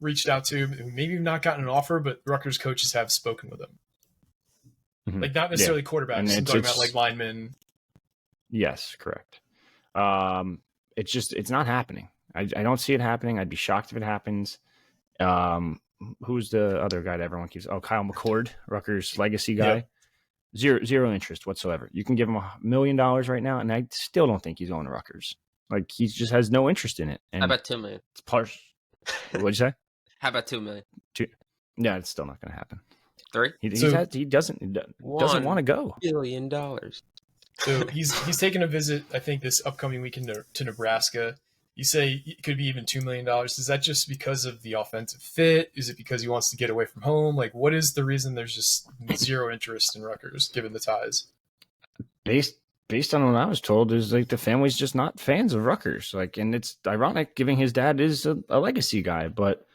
reached out to who maybe have not gotten an offer, but Rutgers coaches have spoken with them. Like not necessarily quarterbacks. I'm talking about like linemen. Yes, correct. It's not happening. I don't see it happening. I'd be shocked if it happens. Who's the other guy that everyone keeps? Oh, Kyle McCord, Rutgers legacy guy. Zero interest whatsoever. You can give him $1 million right now, and I still don't think he's going to Rutgers. Like he just has no interest in it. And how about $2 million? It's partial. What'd you say? How about $2 million? Yeah, it's still not going to happen. 3? He doesn't want to go. $1 billion. So he's taking a visit, I think, this upcoming weekend to Nebraska. You say it could be even $2 million. Is that just because of the offensive fit? Is it because he wants to get away from home? Like, what is the reason there's just zero interest in Rutgers, given the ties? Based on what I was told, is like the family's just not fans of Rutgers. Like, and it's ironic, given his dad is a legacy guy, but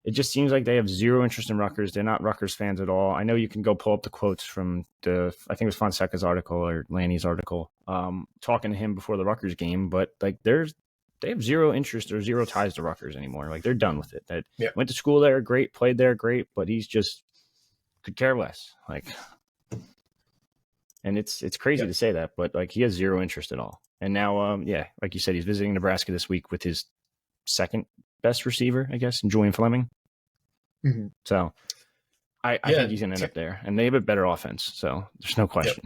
it just seems like they have zero interest in Rutgers. They're not Rutgers fans at all. I know you can go pull up the quotes from I think it was Fonseca's article or Lanny's article, talking to him before the Rutgers game, but like they have zero interest or zero ties to Rutgers anymore. Like they're done with it. Went to school there, great, played there, great, but he's just could care less. Like, and it's crazy to say that, but like he has zero interest at all. And now, like you said, he's visiting Nebraska this week with his second best receiver, I guess, Julian Fleming. So I think he's going to end up there, and they have a better offense. So there's no question.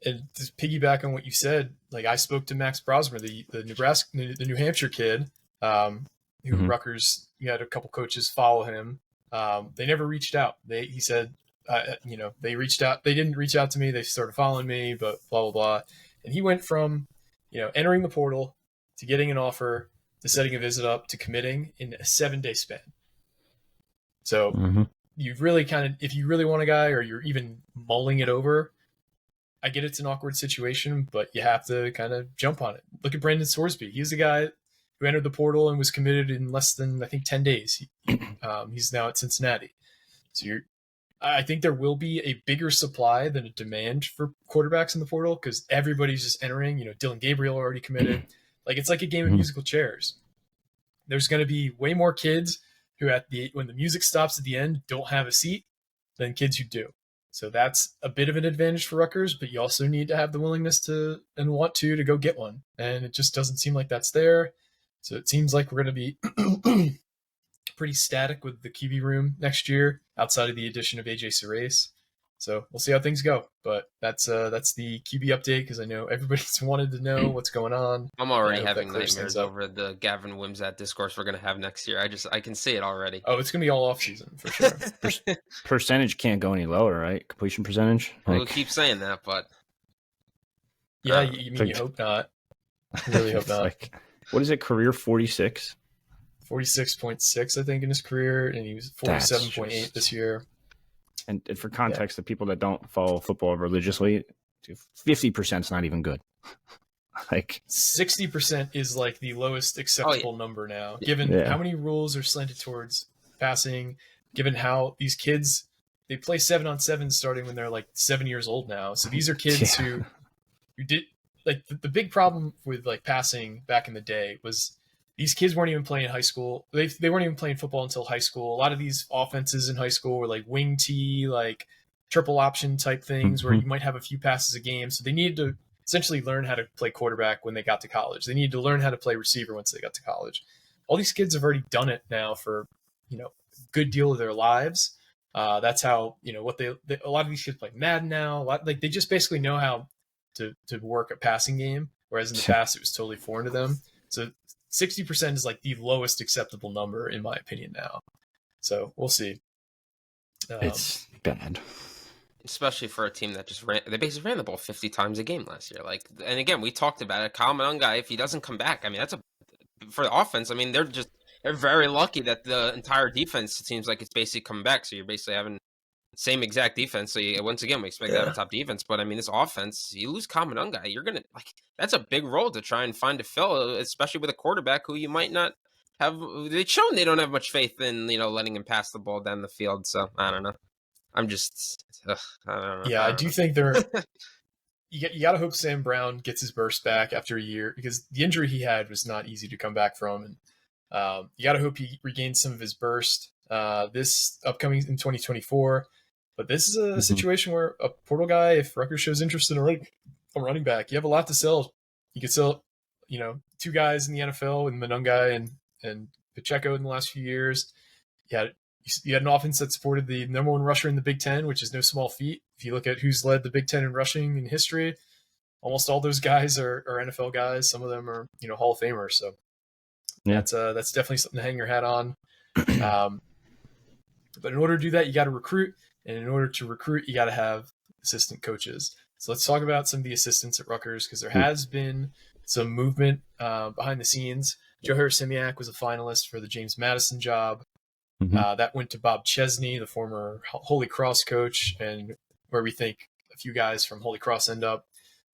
And to piggyback on what you said, like I spoke to Max Brosmer, the New Hampshire kid, who Rutgers, you had a couple coaches follow him. They never reached out. He said they reached out. They didn't reach out to me. They started following me, but blah, blah, blah. And he went from, entering the portal to getting an offer to setting a visit up to committing in a 7-day span. So you really if you really want a guy or you're even mulling it over, I get it's an awkward situation, but you have to kind of jump on it. Look at Brandon Sorsby. He's the guy who entered the portal and was committed in less than, I think, 10 days. He's now at Cincinnati. So I think there will be a bigger supply than a demand for quarterbacks in the portal because everybody's just entering. Dylan Gabriel already committed. It's like a game of musical chairs. There's going to be way more kids who when the music stops at the end don't have a seat than kids who do. So that's a bit of an advantage for Rutgers, but you also need to have the willingness to and want to go get one. And it just doesn't seem like that's there. So it seems like we're going to be pretty static with the QB room next year outside of the addition of AJ Serace. So we'll see how things go. But that's the QB update because I know everybody's wanted to know what's going on. I'm already having nightmares over the Gavin Wimsatt discourse we're going to have next year. I can see it already. Oh, it's going to be all off season for sure. Percentage can't go any lower, right? Completion percentage. We'll keep saying that, but yeah, you hope not. I really hope not. What is it? Career 46. 46.6, I think, in his career, and he was 47.8 this year. And for context, the people that don't follow football religiously, 50% is not even good. 60% is the lowest acceptable number now, given how many rules are slanted towards passing, given how these kids, they play 7-on-7 starting when they're 7 years old now. So these are kids who did the big problem with passing back in the day was these kids weren't even playing high school. They weren't even playing football until high school. A lot of these offenses in high school were wing tee, triple option type things where you might have a few passes a game. So they needed to essentially learn how to play quarterback when they got to college. They needed to learn how to play receiver once they got to college. All these kids have already done it now for, a good deal of their lives. That's how, what a lot of these kids play Madden now. They just basically know how to work a passing game. Whereas in the past, it was totally foreign to them. So 60% is the lowest acceptable number in my opinion now. So we'll see. It's bad. Especially for a team that they basically ran the ball 50 times a game last year. And again, we talked about it. Kyle Monangai, if he doesn't come back, that's for the offense. They're very lucky that the entire defense seems like it's basically coming back. So you're basically having same exact defense. So once again, we expect to have a top defense, but this offense, you lose Kyle Monangai, you're gonna that's a big role to try and find to fill, especially with a quarterback who you might not have. They've shown they don't have much faith in letting him pass the ball down the field. So I don't know. I don't know. Yeah, I do think they're. You got to hope Sam Brown gets his burst back after a year because the injury he had was not easy to come back from, and you got to hope he regains some of his burst this upcoming in 2024. But this is a situation where a portal guy, if Rutgers shows interest in a running back, you have a lot to sell. You could sell, two guys in the NFL with Monangai and Pacheco in the last few years. You had an offense that supported the number one rusher in the Big Ten, which is no small feat. If you look at who's led the Big Ten in rushing in history, almost all those guys are NFL guys. Some of them are, Hall of Famers. So that's definitely something to hang your hat on. But in order to do that, you got to recruit. And in order to recruit, you got to have assistant coaches. So let's talk about some of the assistants at Rutgers because there has been some movement behind the scenes. Joe Harris-Simiak was a finalist for the James Madison job. That went to Bob Chesney, the former Holy Cross coach, and where we think a few guys from Holy Cross end up.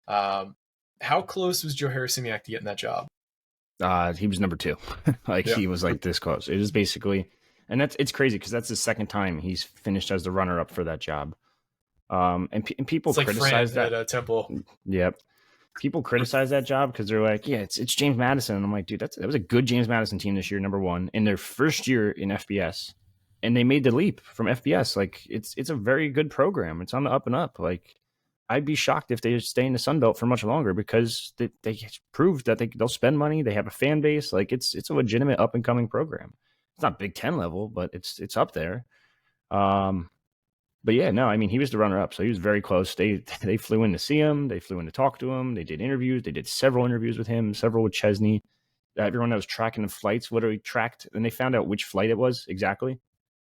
How close was Joe Harris-Simiak to getting that job? He was number 2. He was this close. It is basically, and it's crazy because that's the second time he's finished as the runner-up for that job. And people criticize Fran that at Temple. Yep. People criticize that job because they're like, yeah, it's James Madison. And I'm like, dude, that was a good James Madison team this year, number 1, in their first year in FBS. And they made the leap from FBS. It's a very good program. It's on the up and up. I'd be shocked if they stay in the Sun Belt for much longer because they proved that they'll spend money. They have a fan base. It's a legitimate up and coming program. It's not Big Ten level, but it's up there. But yeah, no, he was the runner-up, so he was very close. They flew in to see him. They flew in to talk to him. They did interviews. They did several interviews with him, several with Chesney. Everyone that was tracking the flights literally tracked, and they found out which flight it was exactly.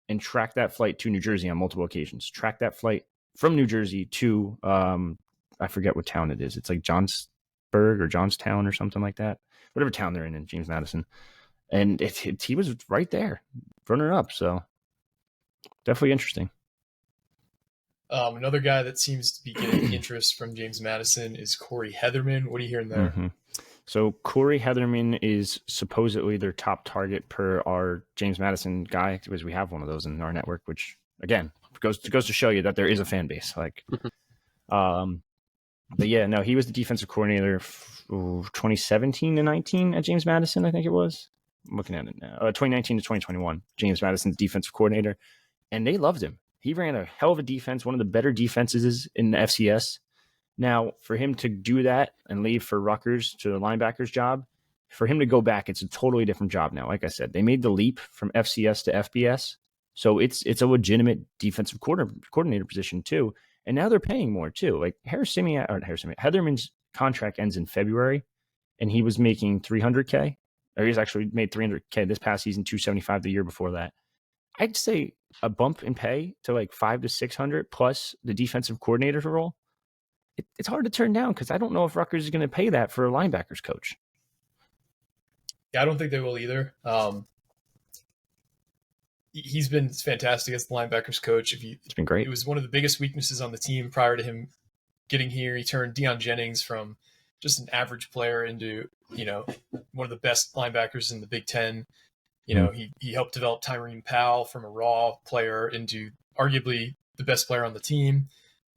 and track that flight to New Jersey on multiple occasions. Track that flight from New Jersey to, I forget what town it is. It's like Johnsburg or Johnstown or something like that. Whatever town they're in James Madison. And he was right there, runner up. So definitely interesting. Another guy that seems to be getting interest from James Madison is Corey Heatherman. What are you hearing there? Mm-hmm. So Corey Heatherman is supposedly their top target per our James Madison guy, because we have one of those in our network, which again goes to show you that there is a fan base. Like, but yeah, no, he was the defensive coordinator 2017 to 19 at James Madison, I think it was. I'm looking at it now. 2019 to 2021, James Madison's defensive coordinator, and they loved him. He ran a hell of a defense, one of the better defenses in the FCS. Now, for him to do that and leave for Rutgers to the linebackers job, for him to go back, it's a totally different job now. Like I said, they made the leap from FCS to FBS, so it's a legitimate defensive coordinator position too. And now they're paying more too. Like Heatherman's contract ends in February, and he was making $300K, or he's actually made $300K this past season, $275 the year before that. I'd say a bump in pay to like $500 to $600 plus the defensive coordinator role. It's hard to turn down because I don't know if Rutgers is going to pay that for a linebackers coach. Yeah, I don't think they will either. He's been fantastic as the linebackers coach. It's been great. It was one of the biggest weaknesses on the team prior to him getting here. He turned Deion Jennings from just an average player into, one of the best linebackers in the Big Ten. He helped develop Tyreen Powell from a raw player into arguably the best player on the team.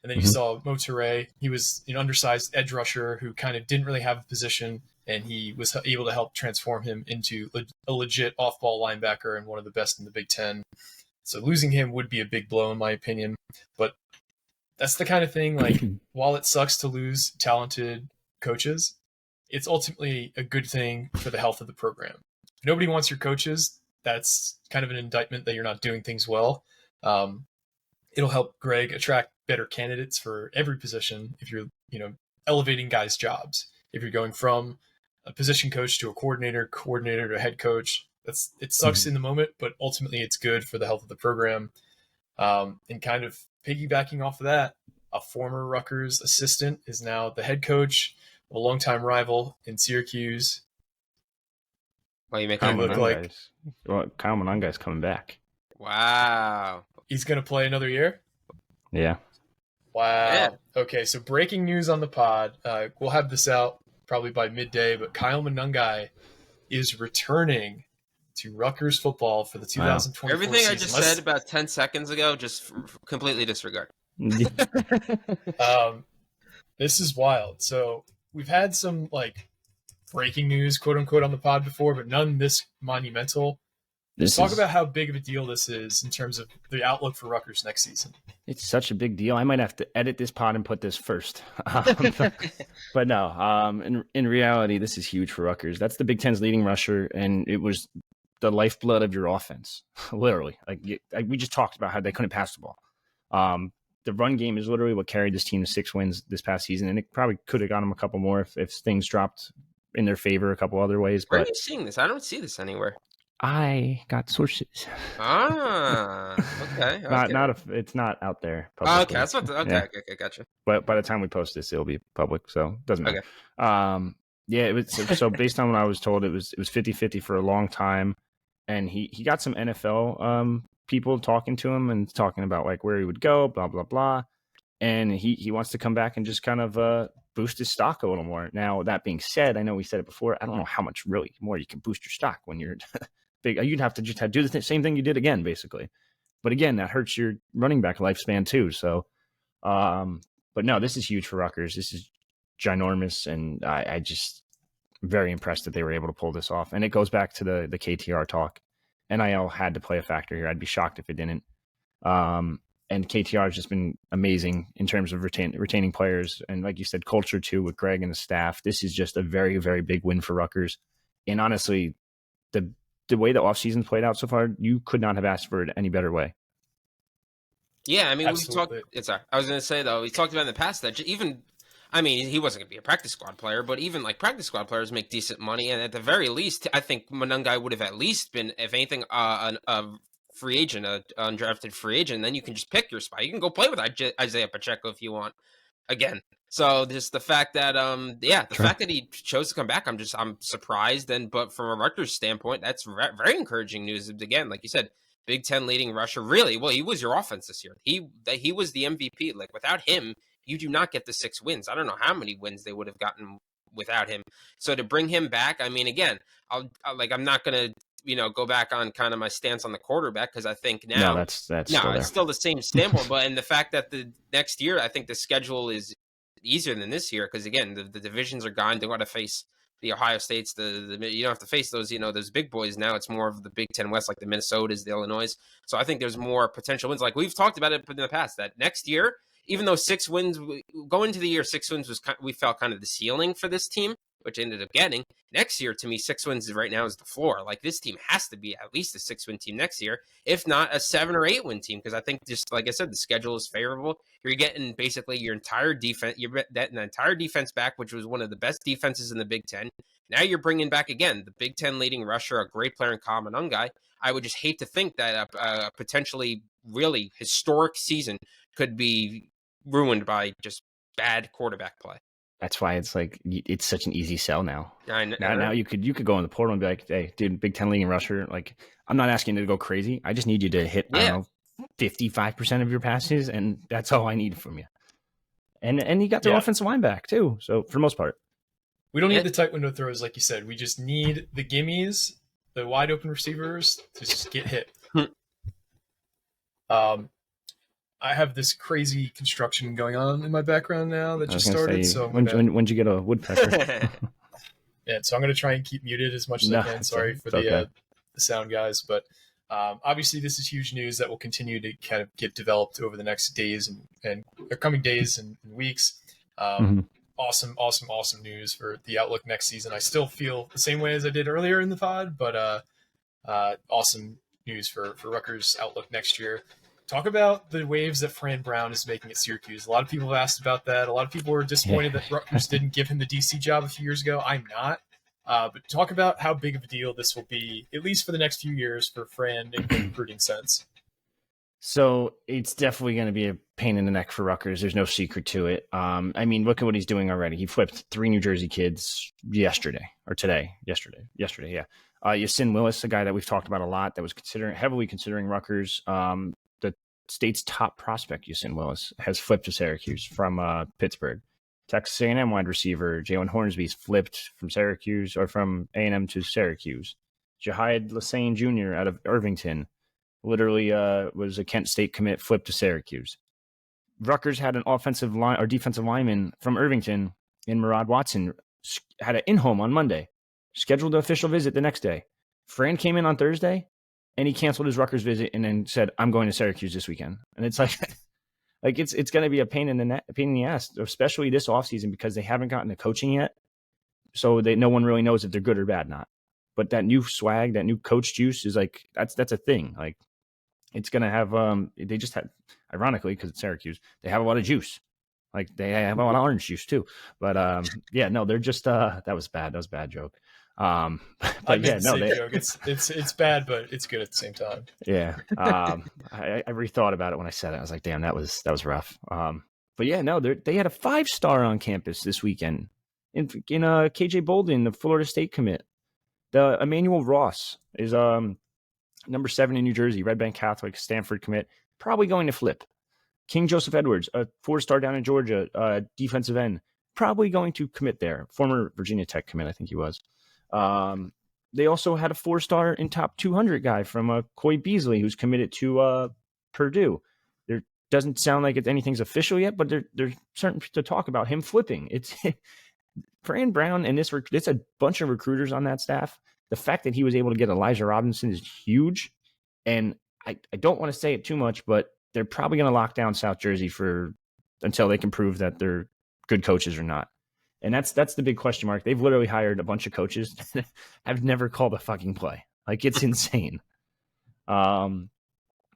And then you saw Mo Toure. He was an undersized edge rusher who kind of didn't really have a position, and he was able to help transform him into a legit off-ball linebacker and one of the best in the Big Ten. So losing him would be a big blow in my opinion. But that's the kind of thing, like, while it sucks to lose talented coaches, it's ultimately a good thing for the health of the program. If nobody wants your coaches, that's kind of an indictment that you're not doing things well. It'll help Greg attract better candidates for every position if you're, elevating guys' jobs. If you're going from a position coach to a coordinator to a head coach, it sucks in the moment, but ultimately it's good for the health of the program. And kind of piggybacking off of that, a former Rutgers assistant is now the head coach of a longtime rival in Syracuse. Well, you make Kyle Monangai is coming back. Wow. He's going to play another year? Yeah. Wow. Yeah. Okay, so breaking news on the pod. We'll have this out probably by midday, but Kyle Monangai is returning to Rutgers football for the 2024 Everything season. I just said about 10 seconds ago, just completely disregard. This is wild. So we've had some breaking news, quote unquote, on the pod before, but none this monumental. Talk about how big of a deal this is in terms of the outlook for Rutgers next season. It's such a big deal. I might have to edit this pod and put this first. But no, in reality, this is huge for Rutgers. That's the Big Ten's leading rusher, and it was the lifeblood of your offense, literally. We just talked about how they couldn't pass the ball. The run game is literally what carried this team to 6 wins this past season, and it probably could have got them a couple more if things dropped in their favor a couple other ways. Where are you seeing this? I don't see this anywhere. I got sources. Okay. It's not out there. Okay, that's what. Okay, gotcha. But by the time we post this, it'll be public, so it doesn't matter. Okay. Yeah, it was so based on what I was told, it was 50-50 for a long time, and he got some NFL people talking to him and talking about where he would go, blah blah blah, and he wants to come back and just kind of boost his stock a little more. Now that being said, I know we said it before. I don't know how much really more you can boost your stock when you're big. You'd have to just do the same thing you did again, basically. But again, that hurts your running back lifespan too. So, but no, this is huge for Rutgers. This is ginormous, and I just very impressed that they were able to pull this off. And it goes back to the KTR talk. NIL had to play a factor here. I'd be shocked if it didn't. And KTR has just been amazing in terms of retaining players. And like you said, culture too with Greg and the staff. This is just a very, very big win for Rutgers. And honestly, the way the offseason played out so far, you could not have asked for it any better way. Yeah, I mean, Absolutely. I was going to say, though, we talked about in the past that he wasn't going to be a practice squad player, but even practice squad players make decent money. And at the very least, I think Monangai would have at least been, if anything, a free agent, a undrafted free agent, and then you can just pick your spot. You can go play with Isaiah Pacheco if you want again. So just the fact that fact that he chose to come back, I'm surprised. But from a Rutgers standpoint, that's very encouraging news. Again, like you said, Big Ten leading rusher. Really, well, he was your offense this year. He was the MVP. Like without him, you do not get the 6 wins. I don't know how many wins they would have gotten without him. So to bring him back, I mean, again, I'm not gonna go back on kind of my stance on the quarterback because I think now that's it's still the same standpoint. But and the fact that the next year, I think the schedule is easier than this year because again, the divisions are gone. They got to face the Ohio States. You don't have to face those those big boys now. It's more of the Big Ten West, like the Minnesotas, the Illinois. So I think there's more potential wins. Like we've talked about it in the past, that next year, even though 6 wins going into the year, 6 wins was we felt kind of the ceiling for this team, which ended up getting. Next year, to me, 6 wins right now is the floor. Like this team has to be at least a 6-win team next year, if not a 7 or 8 win team. Because I think just like I said, the schedule is favorable. You're getting basically your entire defense. You're getting the entire defense back, which was one of the best defenses in the Big Ten. Now you're bringing back again the Big Ten leading rusher, a great player in Kyle Monangai. I would just hate to think that a potentially really historic season could be ruined by just bad quarterback play. That's why it's like it's such an easy sell now. Now you could go in the portal and be like, hey, dude, Big Ten leading rusher. Like, I'm not asking you to go crazy. I just need you to hit 55% of your passes, and that's all I need from you. And you got the offensive line back too. So for the most part, we don't need the tight window throws, like you said. We just need the gimmies, the wide open receivers to just get hit. I have this crazy construction going on in my background now that just started. So when'd you get a woodpecker? Yeah, so I'm going to try and keep muted as much as I can. Sorry for the sound guys, but obviously this is huge news that will continue to kind of get developed over the next days and coming days and weeks. Awesome news for the outlook next season. I still feel the same way as I did earlier in the pod, but awesome news for Rutgers' outlook next year. Talk about the waves that Fran Brown is making at Syracuse. A lot of people have asked about that. A lot of people were disappointed that Rutgers didn't give him the DC job a few years ago. I'm not. But talk about how big of a deal this will be, at least for the next few years, for Fran in the recruiting sense. So it's definitely going to be a pain in the neck for Rutgers. There's no secret to it. I mean, look at what he's doing already. He flipped 3 New Jersey kids yesterday. Yesterday, yeah. Yasin Willis, a guy that we've talked about a lot, that was heavily considering Rutgers. The state's top prospect, Yasin Willis, has flipped to Syracuse from Pittsburgh. Texas A&M wide receiver Jalen Hornsby's flipped from Syracuse or from A&M to Syracuse. Jahid Lassane Jr. out of Irvington literally was a Kent State commit, flipped to Syracuse. Rutgers had an offensive line or defensive lineman from Irvington in Murad Watson, had an in-home on Monday, scheduled the official visit the next day. Fran came in on Thursday, and he canceled his Rutgers visit and then said, I'm going to Syracuse this weekend. And it's like it's going to be a pain in the ass, especially this offseason, because they haven't gotten the coaching yet. So no one really knows if they're good or bad not. But that new swag, that new coach juice is like, that's a thing. Like, it's going to have, they just had, ironically, because it's Syracuse, they have a lot of juice. Like, they have a lot of orange juice too. But they're just, that was bad. That was a bad joke. But yeah, no, joke. It's bad, but it's good at the same time. Yeah. I rethought about it when I said it. I was like, damn, that was rough. But yeah, no, they had a 5-star on campus this weekend in KJ Bolden, the Florida State commit. The Emmanuel Ross is number 7 in New Jersey, Red Bank Catholic, Stanford commit, probably going to flip. King Joseph Edwards, a 4-star down in Georgia, defensive end, probably going to commit there. Former Virginia Tech commit, I think he was. They also had a 4-star in top 200 guy from Coy Beasley, who's committed to Purdue. There doesn't sound like anything's official yet, but they're starting to talk about him flipping. It's Fran Brown and it's a bunch of recruiters on that staff. The fact that he was able to get Elijah Robinson is huge. And I don't want to say it too much, but they're probably going to lock down South Jersey until they can prove that they're good coaches or not. And that's the big question mark. They've literally hired a bunch of coaches that have never called a fucking play. Like, it's insane. Wide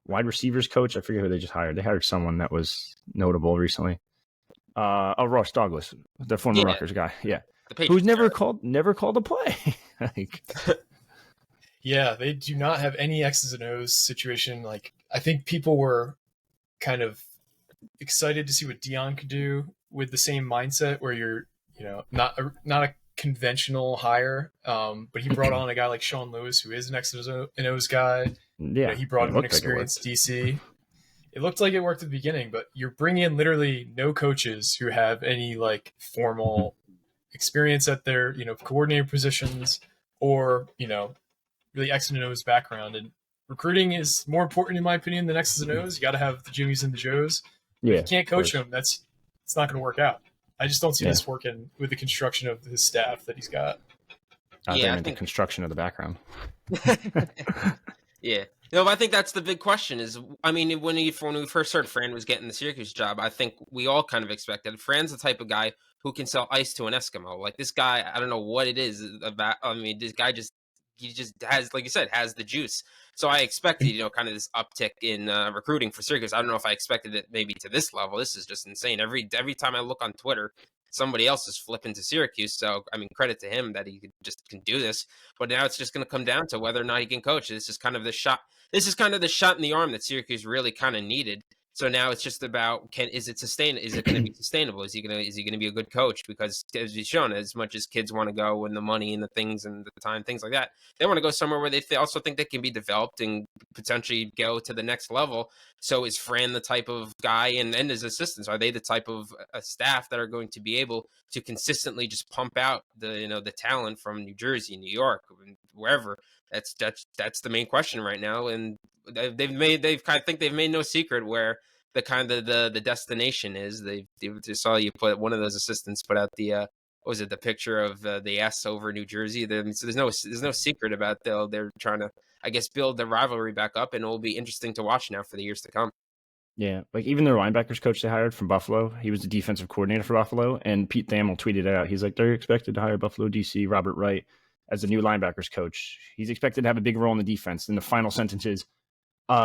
receivers coach, I forget who they just hired. They hired someone that was notable recently. Ross Douglas, the former Rutgers guy. Yeah. Who's never called a play. Like, Yeah, they do not have any X's and O's situation. Like, I think people were kind of excited to see what Dion could do with the same mindset where you're, not a conventional hire, but he brought on a guy like Sean Lewis, who is an X's and O's guy. Yeah, He brought it in an looked like it worked. experienced DC. It looked like it worked at the beginning, but you're bringing in literally no coaches who have any like formal experience at their, coordinator positions or, really X and O's background. And recruiting is more important in my opinion than X's and O's. You got to have the Jimmies and the Joes. Yeah, if you can't coach them, it's not going to work out. I just don't see this working with the construction of his staff that he's got. I think the construction of the background. Yeah. No, but I think that's the big question is, I mean, when we first heard Fran was getting the Syracuse job, I think we all kind of expected. Fran's the type of guy who can sell ice to an Eskimo. Like this guy, I don't know what it is about. I mean, this guy he just has, like you said, has the juice. So I expected, kind of this uptick in recruiting for Syracuse. I don't know if I expected it maybe to this level. This is just insane. Every time I look on Twitter, somebody else is flipping to Syracuse. So, I mean, credit to him that he can do this. But now it's just going to come down to whether or not he can coach. This is kind of the shot. This is kind of the shot in the arm that Syracuse really kind of needed. So now it's just about is it going to be sustainable? Is he going to be a good coach? Because as he's shown, as much as kids want to go and the money and the things and the time, things like that, they want to go somewhere where they also think they can be developed and potentially go to the next level. So is Fran the type of guy and his assistants, are they the type of staff that are going to be able to consistently just pump out the talent from New Jersey, New York, wherever? That's the main question right now. And they've made no secret where the kind of the destination is. They just saw you put one of those assistants put out the what was it, the picture of the S over New Jersey. So there's no secret about they're trying to, I guess, build the rivalry back up, and it will be interesting to watch now for the years to come. Yeah, like even their linebackers coach they hired from Buffalo, he was the defensive coordinator for Buffalo, and Pete Thamel tweeted it out. He's like, they're expected to hire Buffalo DC Robert Wright as the new linebackers coach. He's expected to have a big role in the defense. And the final sentence is,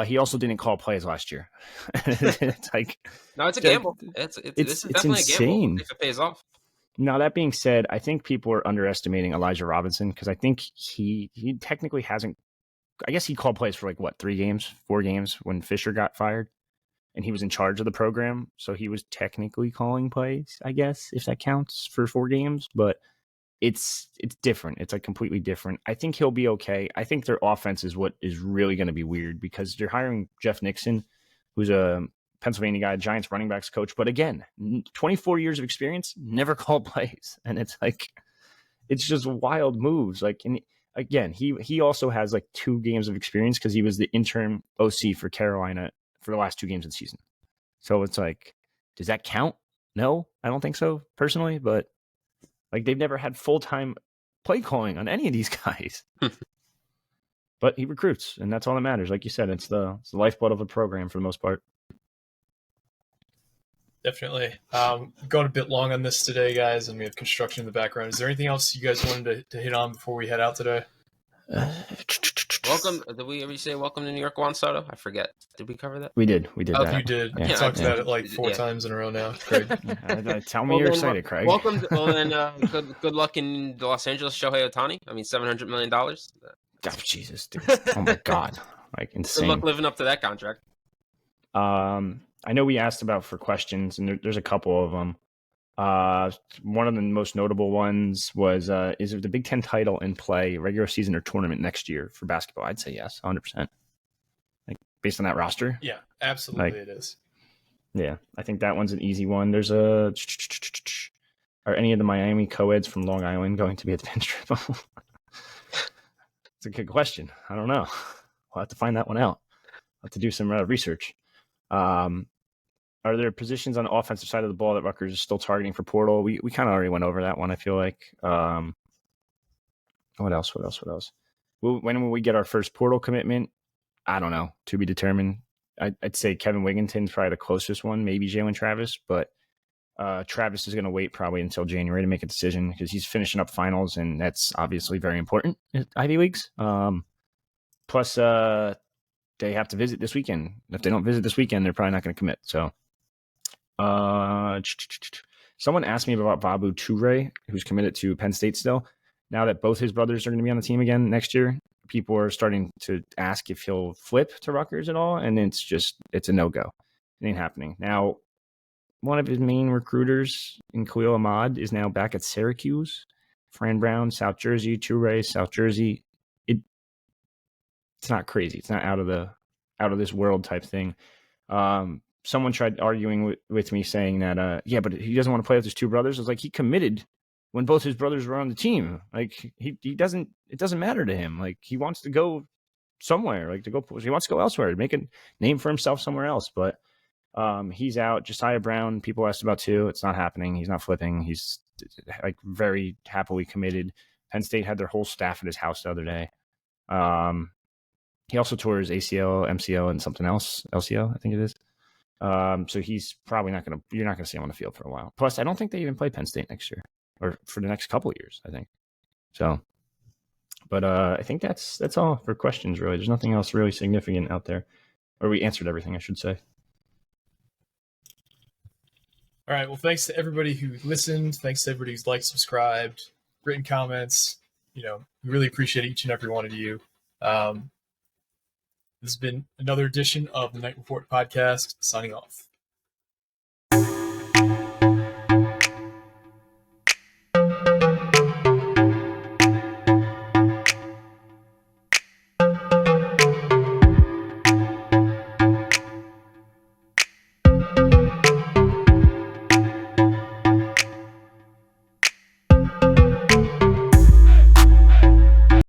he also didn't call plays last year. It's like, no, it's a gamble. This is definitely insane. A gamble if it pays off. Now, that being said, I think people are underestimating Elijah Robinson because I think he technically hasn't. I guess he called plays for 4 games when Fisher got fired, and he was in charge of the program, so he was technically calling plays, I guess, if that counts for 4 games. But it's different. It's completely different. I think he'll be okay. I think their offense is what is really going to be weird because they're hiring Jeff Nixon, who's a Pennsylvania guy, Giants running backs coach. But again, 24 years of experience, never called plays. And it's just wild moves. And again, he also has 2 games of experience because he was the interim OC for Carolina for the last 2 games of the season. So it's does that count? No, I don't think so personally, but they've never had full-time play calling on any of these guys. But he recruits, and that's all that matters. Like you said, it's the lifeblood of a program for the most part. Definitely. Going a bit long on this today, guys, and we have construction in the background. Is there anything else you guys wanted to hit on before we head out today? Welcome. Did we ever say welcome to New York, Juan Soto? I forget. Did we cover that? We did. Oh, that. You did. Yeah. You talked about it 4 times in a row now, Craig. Tell me you're excited, Craig. Welcome. Good luck in Los Angeles, Shohei Ohtani. I mean, $700 million. Oh, Jesus, dude. Oh, my God. Insane. Good luck living up to that contract. I know we asked about for questions, and there's a couple of them. One of the most notable ones was, is the Big Ten title in play, regular season or tournament next year for basketball? I'd say yes, 100%. Based on that roster? Yeah, absolutely it is. Yeah, I think that one's an easy one. There's are any of the Miami co-eds from Long Island going to be at the Penn Strip? It's a good question. I don't know. We'll have to find that one out. I'll have to do some research. Are there positions on the offensive side of the ball that Rutgers is still targeting for portal? We kind of already went over that one, I feel like. What else? When will we get our first portal commitment? I don't know. To be determined. I'd say Kevin Wigginton's probably the closest one, maybe Jalen Travis, but Travis is going to wait probably until January to make a decision because he's finishing up finals, and that's obviously very important at Ivy Leagues. Plus, they have to visit this weekend. If they don't visit this weekend, they're probably not going to commit. So, someone asked me about Vabu Toure, who's committed to Penn State still. Now that both his brothers are going to be on the team again next year, people are starting to ask if he'll flip to Rutgers at all, and it's a no-go. It ain't happening. Now, one of his main recruiters in Khalil Ahmad is now back at Syracuse. Fran Brown, South Jersey, Toure, South Jersey. It's not crazy. It's not out of this world type thing. Someone tried arguing with me saying that, yeah, but he doesn't want to play with his two brothers. I was like, he committed when both his brothers were on the team. Like it doesn't matter to him. Like he wants to go somewhere, he wants to go elsewhere, make a name for himself somewhere else. But he's out. Josiah Brown, people asked about too. It's not happening. He's not flipping. He's like very happily committed. Penn State had their whole staff at his house the other day. He also tore his ACL, MCL, and something else, LCL, I think it is. So he's probably you're not going to see him on the field for a while. Plus, I don't think they even play Penn State next year or for the next couple of years, I think. So, but I think that's all for questions, really. There's nothing else really significant out there. Or we answered everything, I should say. All right. Well, thanks to everybody who listened. Thanks to everybody who's liked, subscribed, written comments. We really appreciate each and every one of you. This has been another edition of the Night Report podcast. Signing off.